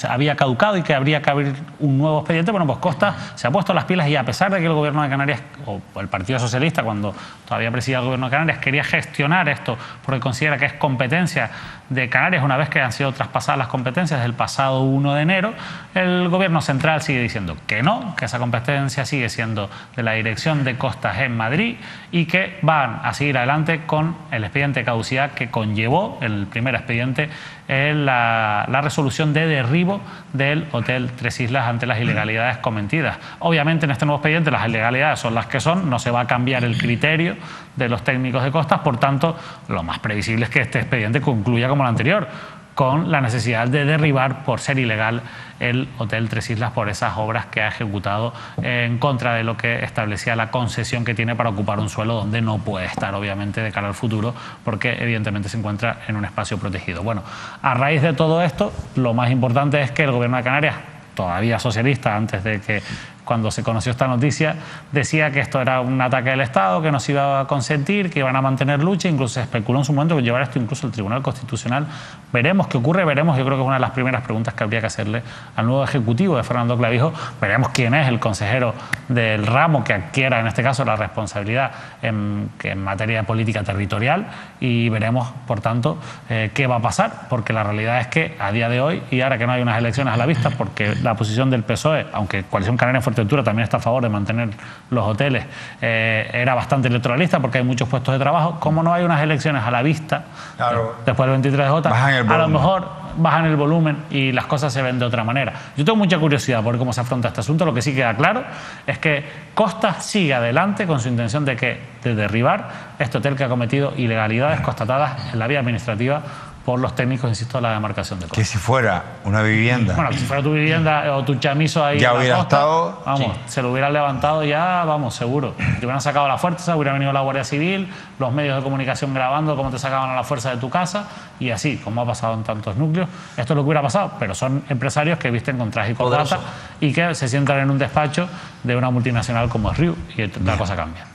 había caducado y que habría que abrir un nuevo expediente. Bueno, pues Costas se ha puesto las pilas y a pesar de que el Gobierno de Canarias, o el Partido Socialista, cuando todavía presidía el Gobierno de Canarias, quería gestionar esto porque considera que es competencia de Canarias una vez que han sido traspasadas las competencias del pasado 1 de enero, el Gobierno central sigue diciendo que no, que esa competencia sigue siendo de la Dirección de Costas en Madrid y que van a seguir adelante con el expediente de caducidad que conllevó el primer expediente la resolución de derribo del Hotel Tres Islas ante las ilegalidades cometidas. Obviamente en este nuevo expediente las ilegalidades son las que son, no se va a cambiar el criterio de los técnicos de Costas, por tanto lo más previsible es que este expediente concluya como el anterior, con la necesidad de derribar por ser ilegal el Hotel Tres Islas por esas obras que ha ejecutado en contra de lo que establecía la concesión que tiene para ocupar un suelo donde no puede estar, obviamente, de cara al futuro, porque evidentemente se encuentra en un espacio protegido. Bueno, a raíz de todo esto, lo más importante es que el Gobierno de Canarias, todavía socialista, antes de que cuando se conoció esta noticia, decía que esto era un ataque del Estado, que no se iba a consentir, que iban a mantener lucha, incluso se especuló en su momento que llevar esto incluso al Tribunal Constitucional. Veremos qué ocurre, veremos, yo creo que es una de las primeras preguntas que habría que hacerle al nuevo ejecutivo de Fernando Clavijo, veremos quién es el consejero del ramo que adquiera en este caso la responsabilidad en materia de política territorial y veremos, por tanto, qué va a pasar, porque la realidad es que a día de hoy, y ahora que no hay unas elecciones a la vista, porque la posición del PSOE, aunque Coalición Canaria en Fuerteventura también está a favor de mantener los hoteles, era bastante electoralista porque hay muchos puestos de trabajo, como no hay unas elecciones a la vista, claro, después del 23J, a lo mejor bajan el volumen y las cosas se ven de otra manera. Yo tengo mucha curiosidad por cómo se afronta este asunto. Lo que sí queda claro es que Costa sigue adelante con su intención de derribar este hotel que ha cometido ilegalidades constatadas en la vía administrativa por los técnicos, insisto, de la demarcación de Costa. Que si fuera una vivienda... Bueno, si fuera tu vivienda o tu chamizo ahí ya en la hubiera costa, estado... vamos, sí, se lo hubieran levantado ya, vamos, seguro. Te hubieran sacado a la fuerza, hubiera venido la Guardia Civil, los medios de comunicación grabando cómo te sacaban a la fuerza de tu casa y así, como ha pasado en tantos núcleos. Esto es lo que hubiera pasado, pero son empresarios que visten con traje y corbata y que se sientan en un despacho de una multinacional como es Riu y la cosa cambia.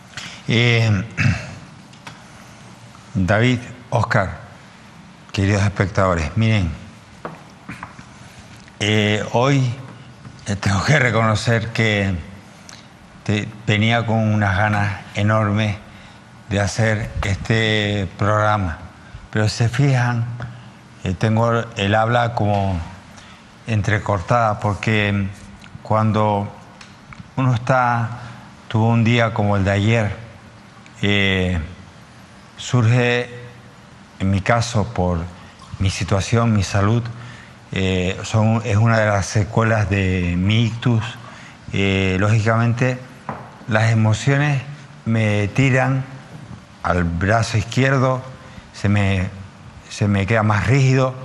David, Óscar, queridos espectadores, miren, hoy tengo que reconocer que venía con unas ganas enormes de hacer este programa, pero se fijan, tengo el habla como entrecortada, porque cuando uno tuvo un día como el de ayer, surge, en mi caso, por mi situación, mi salud, es una de las secuelas de mi ictus. Lógicamente, las emociones me tiran al brazo izquierdo, se me queda más rígido,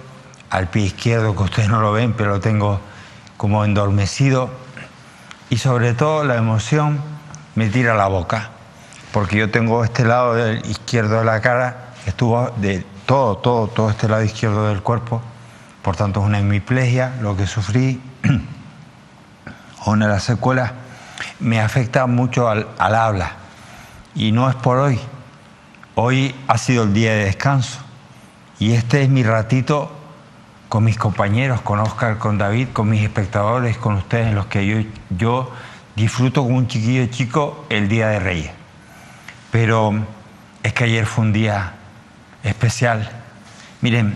al pie izquierdo, que ustedes no lo ven, pero lo tengo como endormecido, y sobre todo la emoción me tira a la boca, porque yo tengo este lado del izquierdo de la cara, estuvo de todo este lado izquierdo del cuerpo, por tanto es una hemiplegia, lo que sufrí, una de las secuelas, me afecta mucho al habla, y no es por hoy. Hoy ha sido el día de descanso, y este es mi ratito con mis compañeros, con Óscar, con David, con mis espectadores, con ustedes, en los que yo disfruto como un chiquillo chico el Día de Reyes. Pero es que ayer fue un día especial. Miren,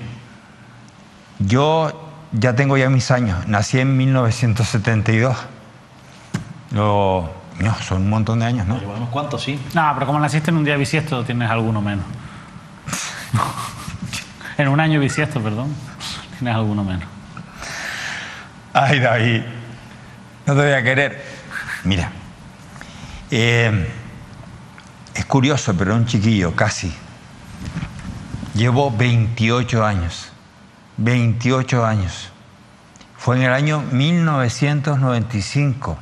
yo ya tengo mis años, nací en 1972. Son un montón de años, ¿no? ¿Llevamos cuántos, sí? No, pero como naciste en un día bisiesto, tienes alguno menos. En un año bisiesto, perdón, tienes alguno menos. Ay, David, no te voy a querer. Mira, es curioso, pero un chiquillo, casi. Llevo 28 años. 28 años. Fue en el año 1995.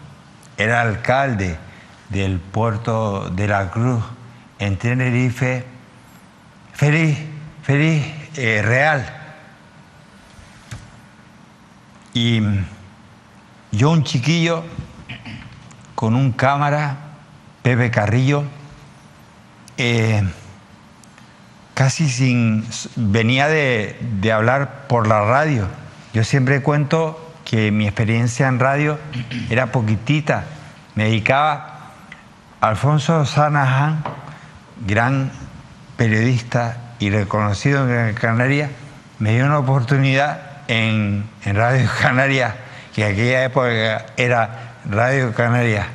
Era alcalde del puerto de la Cruz, en Tenerife. Feliz, real. Y yo, un chiquillo, con un cámara, Pepe Carrillo, casi venía de hablar por la radio. Yo siempre cuento que mi experiencia en radio era poquitita. Me dedicaba a Alfonso Sanahan, gran periodista y reconocido en Gran Canaria, me dio una oportunidad en Radio Canaria, que en aquella época era Radio Canaria.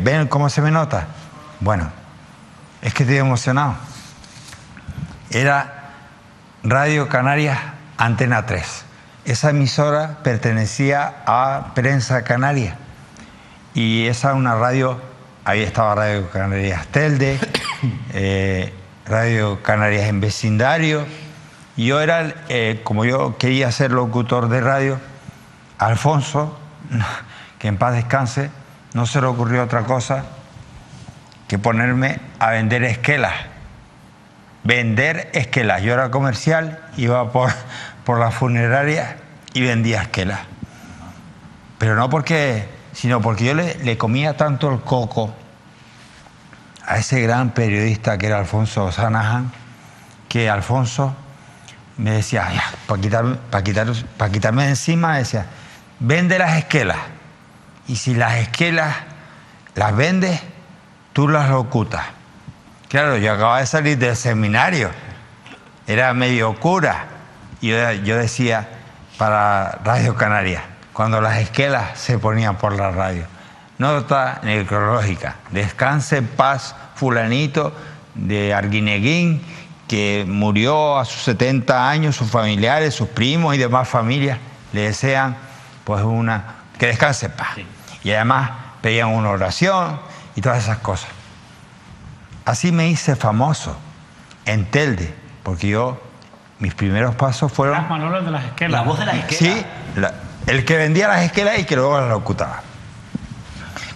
¿Ven cómo se me nota? Bueno, es que estoy emocionado. Era Radio Canarias Antena 3. Esa emisora pertenecía a Prensa Canaria. Y esa una radio, ahí estaba Radio Canarias Telde, Radio Canarias en vecindario. Y yo era, como yo quería ser locutor de radio, Alfonso, que en paz descanse, no se le ocurrió otra cosa que ponerme a vender esquelas. Vender esquelas. Yo era comercial, iba por la funeraria y vendía esquelas. Pero no porque sino porque yo le comía tanto el coco a ese gran periodista que era Alfonso Sanahan, que Alfonso me decía, ya, para quitarme de encima, decía, vende las esquelas. Y si las esquelas las vendes, tú las locutas. Claro, yo acababa de salir del seminario, era medio cura. Y yo decía para Radio Canarias, cuando las esquelas se ponían por la radio, nota necrológica, descanse en paz fulanito de Arguineguín, que murió a sus 70 años, sus familiares, sus primos y demás familias le desean pues que descanse en paz. Sí. Y además pedían una oración y todas esas cosas. Así me hice famoso en Telde, porque mis primeros pasos fueron... Las Manolo de las esquelas. La voz de las esquelas. Sí, el que vendía las esquelas y que luego las locutaba.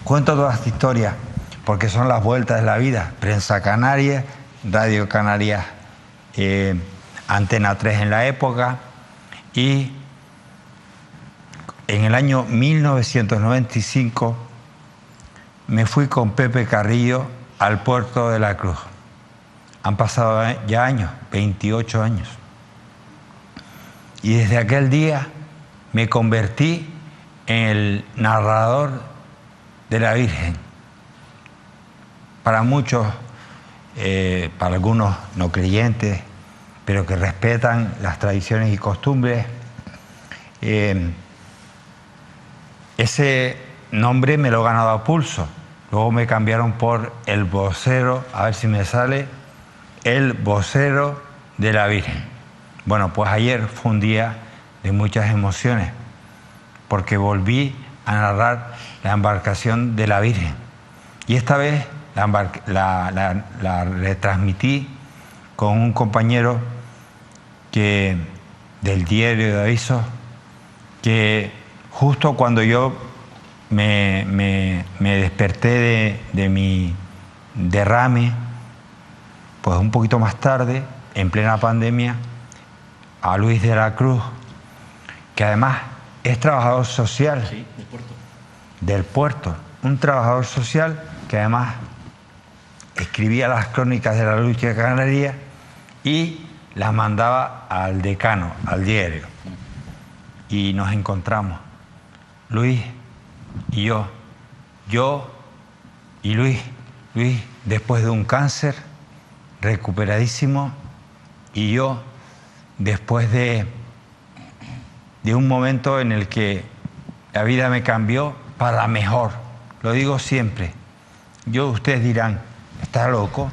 Cuento toda esta historia porque son las vueltas de la vida. Prensa Canaria, Radio Canarias, Antena 3 en la época, y en el año 1995 me fui con Pepe Carrillo al puerto de la Cruz. Han pasado ya años, 28 años. Y desde aquel día me convertí en el narrador de la Virgen. Para muchos, para algunos no creyentes, pero que respetan las tradiciones y costumbres, ese nombre me lo he ganado a pulso. Luego me cambiaron por el vocero, a ver si me sale, el vocero de la Virgen. Bueno, pues ayer fue un día de muchas emociones, porque volví a narrar la embarcación de la Virgen. Y esta vez la retransmití con un compañero del diario de avisos, que justo cuando yo me desperté de mi derrame, pues un poquito más tarde, en plena pandemia, a Luis de la Cruz, que además es trabajador social. Sí, del puerto. Un trabajador social que además escribía las crónicas de la lucha canaria y las mandaba al decano, al diario. Y nos encontramos, Luis y yo y Luis, después de un cáncer, recuperadísimo, y yo después de un momento en el que la vida me cambió para mejor. Lo digo siempre. Ustedes dirán, ¿está loco?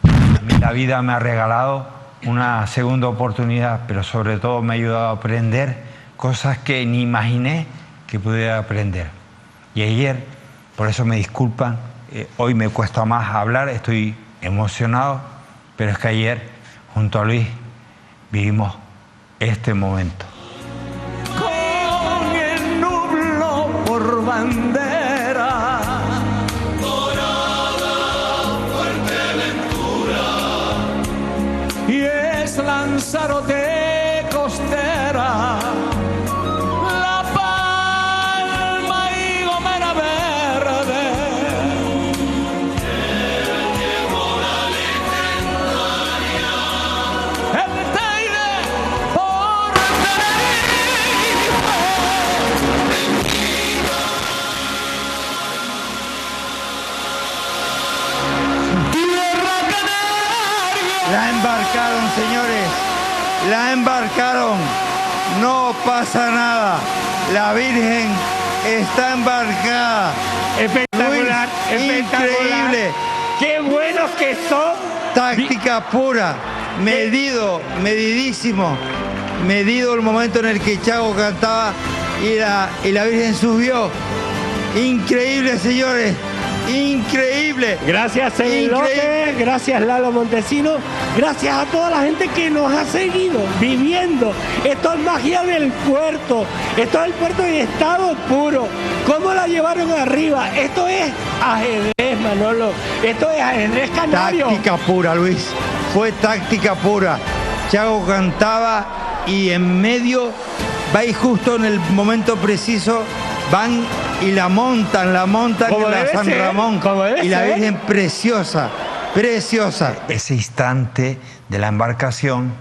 A mí la vida me ha regalado una segunda oportunidad, pero sobre todo me ha ayudado a aprender cosas que ni imaginé que pudiera aprender. Y ayer, por eso me disculpan, hoy me cuesta más hablar, estoy emocionado, pero es que ayer, junto a Luis, vivimos este momento. Con el nublo por bandera, dorada, Fuerteventura, y es Lanzarote costera, La Palma y Gomera Verde. El Teide por La embarcaron, señores, la embarcaron, no pasa nada, la Virgen está embarcada. espectacular, Luis, espectacular. increíble. Qué buenos que son. Táctica pura, medidísimo, medido el momento en el que Chago cantaba y la Virgen subió. Increíble, señores, increíble. Gracias, Celi López, gracias, Lalo Montesino, gracias a toda la gente que nos ha seguido viviendo. Esto es magia del puerto, esto es el puerto en estado puro. ¿Cómo la llevaron arriba? Esto es ajedrez, Manolo, esto es ajedrez canario. Táctica pura, Luis, fue táctica pura. Chago cantaba y en medio, va y justo en el momento preciso, van y la montan en la San Ramón. Y la Virgen preciosa, preciosa. Ese instante de la embarcación,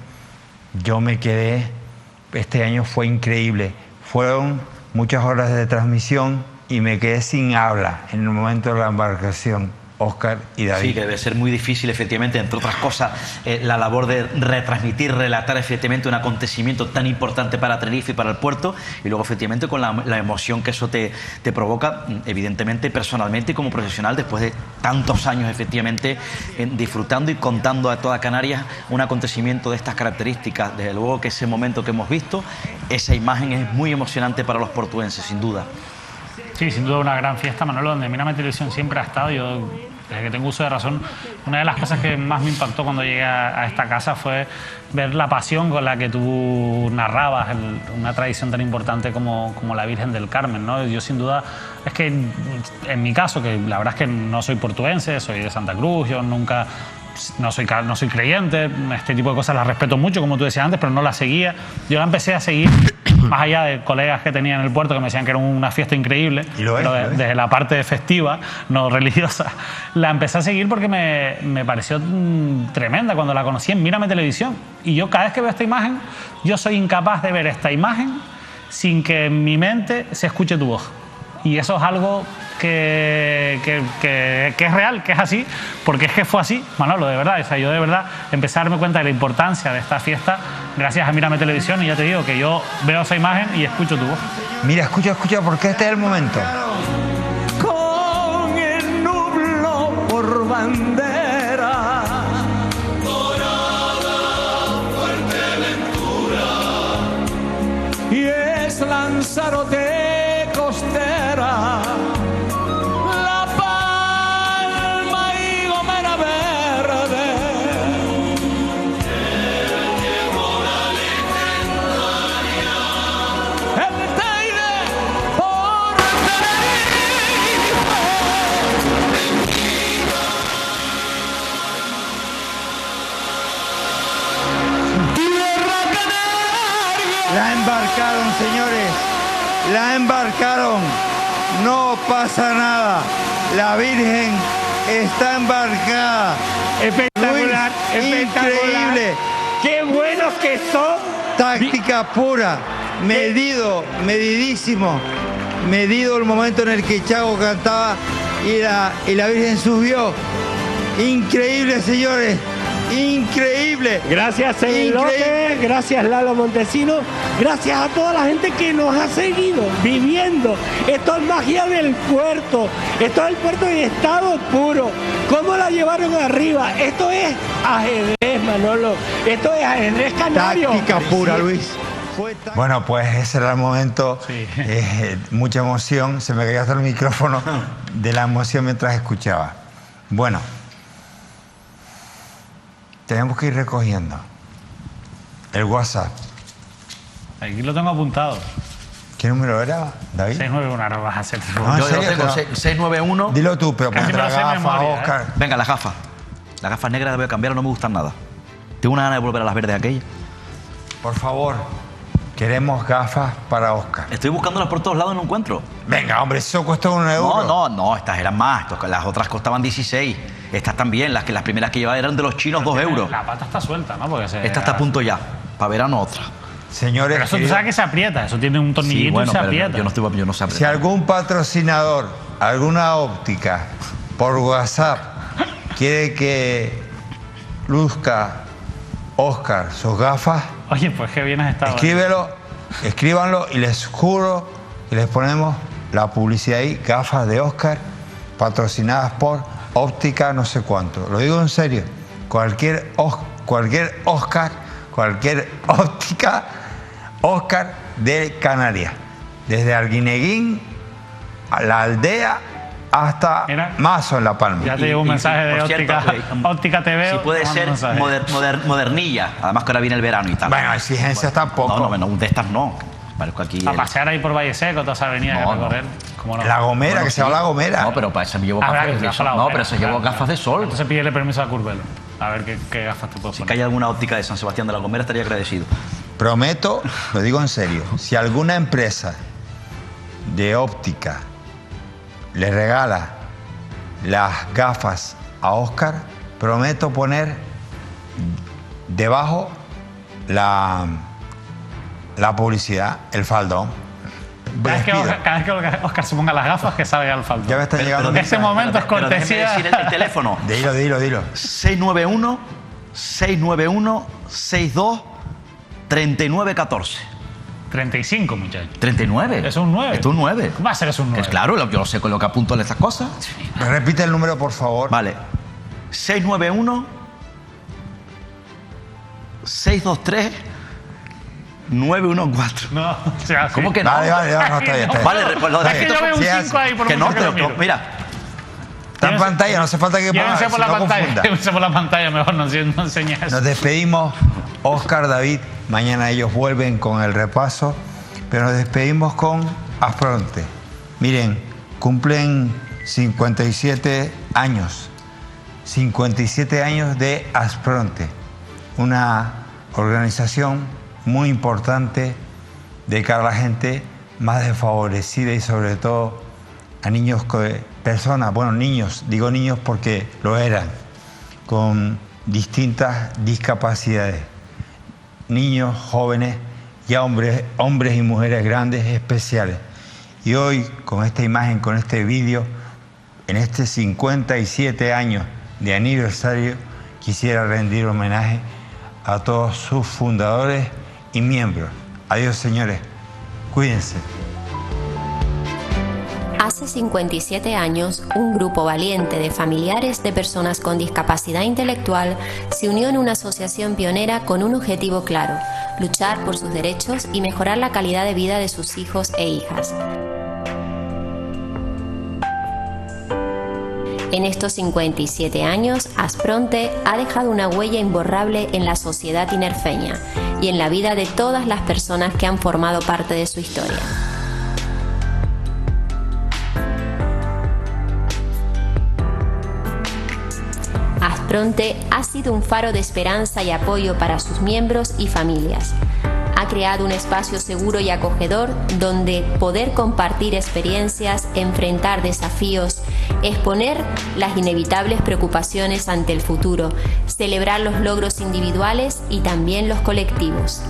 yo me quedé, este año fue increíble. Fueron muchas horas de transmisión y me quedé sin habla en el momento de la embarcación. Óscar y David. Sí, que debe ser muy difícil, efectivamente, entre otras cosas, la labor de retransmitir, relatar efectivamente un acontecimiento tan importante para Tenerife y para el puerto, y luego efectivamente con la emoción que eso te provoca, evidentemente, personalmente y como profesional, después de tantos años, efectivamente, disfrutando y contando a toda Canarias un acontecimiento de estas características. Desde luego que ese momento que hemos visto, esa imagen es muy emocionante para los portuenses, sin duda. Sí, sin duda una gran fiesta, Manolo, donde Mírame Televisión siempre ha estado. Yo, desde que tengo uso de razón, una de las cosas que más me impactó cuando llegué a esta casa fue ver la pasión con la que tú narrabas una tradición tan importante como la Virgen del Carmen, ¿no? Yo sin duda, es que en mi caso, que la verdad es que no soy portuense, soy de Santa Cruz, yo nunca... No soy creyente, este tipo de cosas las respeto mucho, como tú decías antes, pero no las seguía. Yo la empecé a seguir, más allá de colegas que tenía en el puerto que me decían que era una fiesta increíble, pero desde la parte festiva, no religiosa, la empecé a seguir porque me pareció tremenda cuando la conocí en Mírame Televisión. Y yo cada vez que veo esta imagen, yo soy incapaz de ver esta imagen sin que en mi mente se escuche tu voz. Y eso es algo que es real, que es así, porque es que fue así, Manolo, de verdad. O sea, yo de verdad empecé a darme cuenta de la importancia de esta fiesta gracias a Mírame Televisión, y ya te digo que yo veo esa imagen y escucho tu voz. Mira, escucha, porque este es el momento. Con el nublo por bandera, dorada, Fuerteventura, y es Lanzarote costera, La Palma y Gomera Verde. El Teide por Tierra Canaria. La embarcaron, señores. La embarcaron. No pasa nada. La Virgen está embarcada. Espectacular, Luis, espectacular. increíble. ¡Qué buenos que son! Táctica pura. Medido, medidísimo. Medido el momento en el que Chago cantaba y la Virgen subió. Increíble, señores. Increíble. Gracias, López, gracias, Lalo Montesino, gracias a toda la gente que nos ha seguido viviendo. Esto es magia del puerto, esto es el puerto de estado puro. ¿Cómo la llevaron arriba? Esto es ajedrez, Manolo, esto es ajedrez canario. Táctica pura, Luis. Bueno, pues ese era el momento, Sí. Mucha emoción, se me cayó hasta el micrófono de la emoción mientras escuchaba. Bueno, tenemos que ir recogiendo el WhatsApp. Aquí lo tengo apuntado. ¿Qué número era, David? 691, ahora vas a hacer. No, ¿en Yo serio? tengo Pero- 691. Dilo tú, pero Casi ponte me la lo sé de gafa, memoria, Óscar. Venga, las gafas. Las gafas negras las voy a cambiar, no me gustan nada. Tengo una gana de volver a las verdes aquellas. Por favor, queremos gafas para Óscar. Estoy buscándolas por todos lados y no encuentro. Venga, hombre, eso cuesta €1. No, estas eran más. Las otras costaban 16. Estas también, las primeras que llevaba eran de los chinos, 2 euros. La pata está suelta, ¿no? Porque Esta está a punto ya. Para verano otra. Señores, Pero eso tú queridos, sabes que se aprieta, eso tiene un tornillito Sí, bueno, y se pero aprieta. yo no sé si apretar. algún patrocinador, alguna óptica, por WhatsApp, quiere que luzca Óscar sus gafas, Oye, pues qué bien has estado. escríbanlo y les juro que les ponemos la publicidad ahí, gafas de Óscar, patrocinadas por óptica no sé cuánto. Lo digo en serio, cualquier Óscar, cualquier óptica, Óscar de Canarias, desde Arguineguín a la aldea hasta Mira. Mazo en La Palma. Ya te llegó un mensaje de por cierto, óptica TV. Si puede ser modernilla. Además que ahora viene el verano y tal. Bueno, exigencias tampoco. No, de estas no. Parezco aquí. A pasear ahí por Valle Seco, toda esa avenida No, que no. recorrer. ¿Cómo no? La Gomera, Bueno, que se va sí. a La Gomera. No, pero para eso llevo Habrá gafas que de ir a sol. la No, Gomera, pero eso claro, llevo gafas de sol. Entonces pídele permiso a Curvelo. A ver qué gafas te puedo Si poner. cae alguna óptica de San Sebastián de la Gomera, estaría agradecido. Prometo, lo digo en serio, si alguna empresa de óptica le regala las gafas a Óscar, prometo poner debajo la publicidad, el faldón. Cada vez que Óscar se ponga las gafas, que salga el faldón. Ya me están llegando. Ese momento es cortesía. Decir el teléfono. Dilo. 691-62-3914. 35, muchachos. 39. Es un 9. Es un 9. Va a ser un 9. Es claro, yo no sé con lo que apunto en estas cosas. Repite el número, por favor. Vale. 691-623-914. No, o sea, ¿Cómo que no? Vale, no, está bien. Vale, pues lo Es que yo veo un 5 ahí por que no, mucho que lo pero miro. mira. Está en pantalla, no hace falta que ponga. Llévense por la pantalla. Llévense por la pantalla, mejor no enseñes eso. Nos despedimos, Óscar, David. Mañana ellos vuelven con el repaso, pero nos despedimos con Aspronte. Miren, cumplen 57 años. 57 años de Aspronte, una organización muy importante de cara a la gente más desfavorecida y sobre todo a niños, personas, bueno, niños, digo niños porque lo eran, con distintas discapacidades. Niños, jóvenes, ya hombres y mujeres grandes, especiales. Y hoy, con esta imagen, con este vídeo, en este 57 años de aniversario, quisiera rendir homenaje a todos sus fundadores y miembros. Adiós, señores. Cuídense. Hace 57 años, un grupo valiente de familiares de personas con discapacidad intelectual se unió en una asociación pionera con un objetivo claro: luchar por sus derechos y mejorar la calidad de vida de sus hijos e hijas. En estos 57 años, Aspronte ha dejado una huella imborrable en la sociedad tinerfeña y en la vida de todas las personas que han formado parte de su historia. Aspronte ha sido un faro de esperanza y apoyo para sus miembros y familias. Ha creado un espacio seguro y acogedor donde poder compartir experiencias, enfrentar desafíos, exponer las inevitables preocupaciones ante el futuro, celebrar los logros individuales y también los colectivos.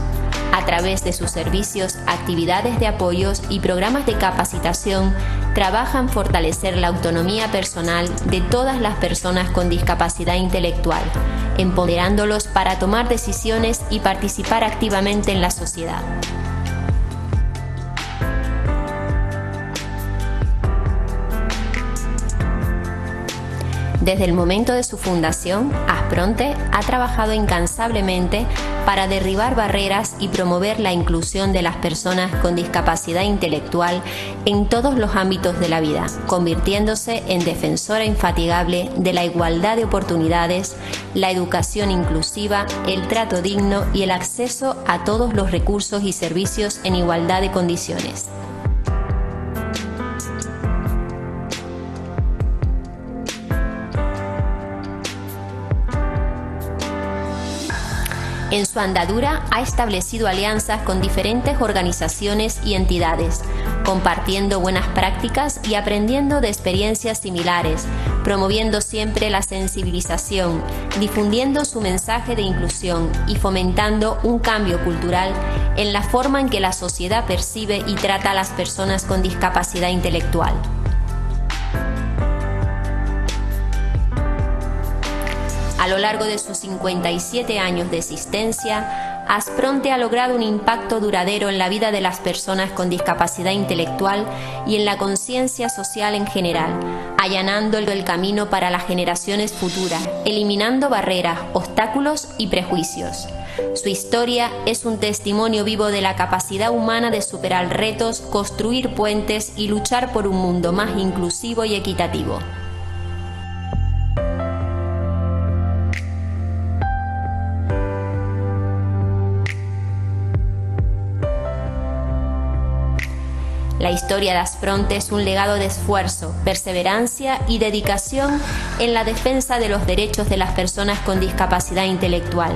A través de sus servicios, actividades de apoyos y programas de capacitación, trabaja en fortalecer la autonomía personal de todas las personas con discapacidad intelectual, empoderándolos para tomar decisiones y participar activamente en la sociedad. Desde el momento de su fundación, Aspronte ha trabajado incansablemente para derribar barreras y promover la inclusión de las personas con discapacidad intelectual en todos los ámbitos de la vida, convirtiéndose en defensora infatigable de la igualdad de oportunidades, la educación inclusiva, el trato digno y el acceso a todos los recursos y servicios en igualdad de condiciones. En su andadura ha establecido alianzas con diferentes organizaciones y entidades, compartiendo buenas prácticas y aprendiendo de experiencias similares, promoviendo siempre la sensibilización, difundiendo su mensaje de inclusión y fomentando un cambio cultural en la forma en que la sociedad percibe y trata a las personas con discapacidad intelectual. A lo largo de sus 57 años de existencia, Aspronte ha logrado un impacto duradero en la vida de las personas con discapacidad intelectual y en la conciencia social en general, allanando el camino para las generaciones futuras, eliminando barreras, obstáculos y prejuicios. Su historia es un testimonio vivo de la capacidad humana de superar retos, construir puentes y luchar por un mundo más inclusivo y equitativo. La historia de Aspronte es un legado de esfuerzo, perseverancia y dedicación en la defensa de los derechos de las personas con discapacidad intelectual.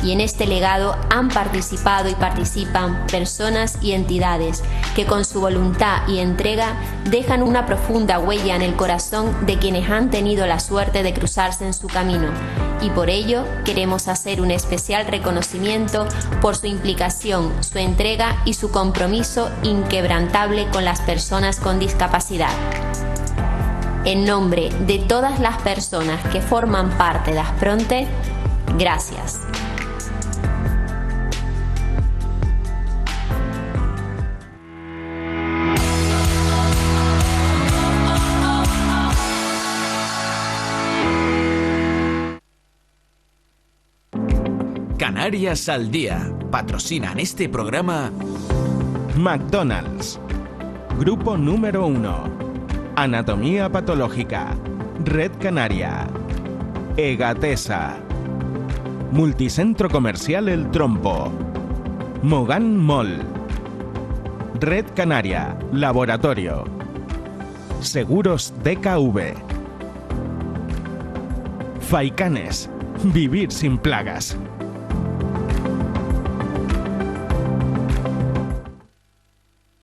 Y en este legado han participado y participan personas y entidades que con su voluntad y entrega dejan una profunda huella en el corazón de quienes han tenido la suerte de cruzarse en su camino, y por ello queremos hacer un especial reconocimiento por su implicación, su entrega y su compromiso inquebrantable con las personas con discapacidad. En nombre de todas las personas que forman parte de Aspronte, gracias. Canarias al Día. Patrocinan este programa McDonald's. Grupo número 1. Anatomía Patológica. Red Canaria. Egatesa. Multicentro Comercial El Trompo. Mogán Mall. Red Canaria. Laboratorio. Seguros DKV. Faicanes. Vivir sin plagas.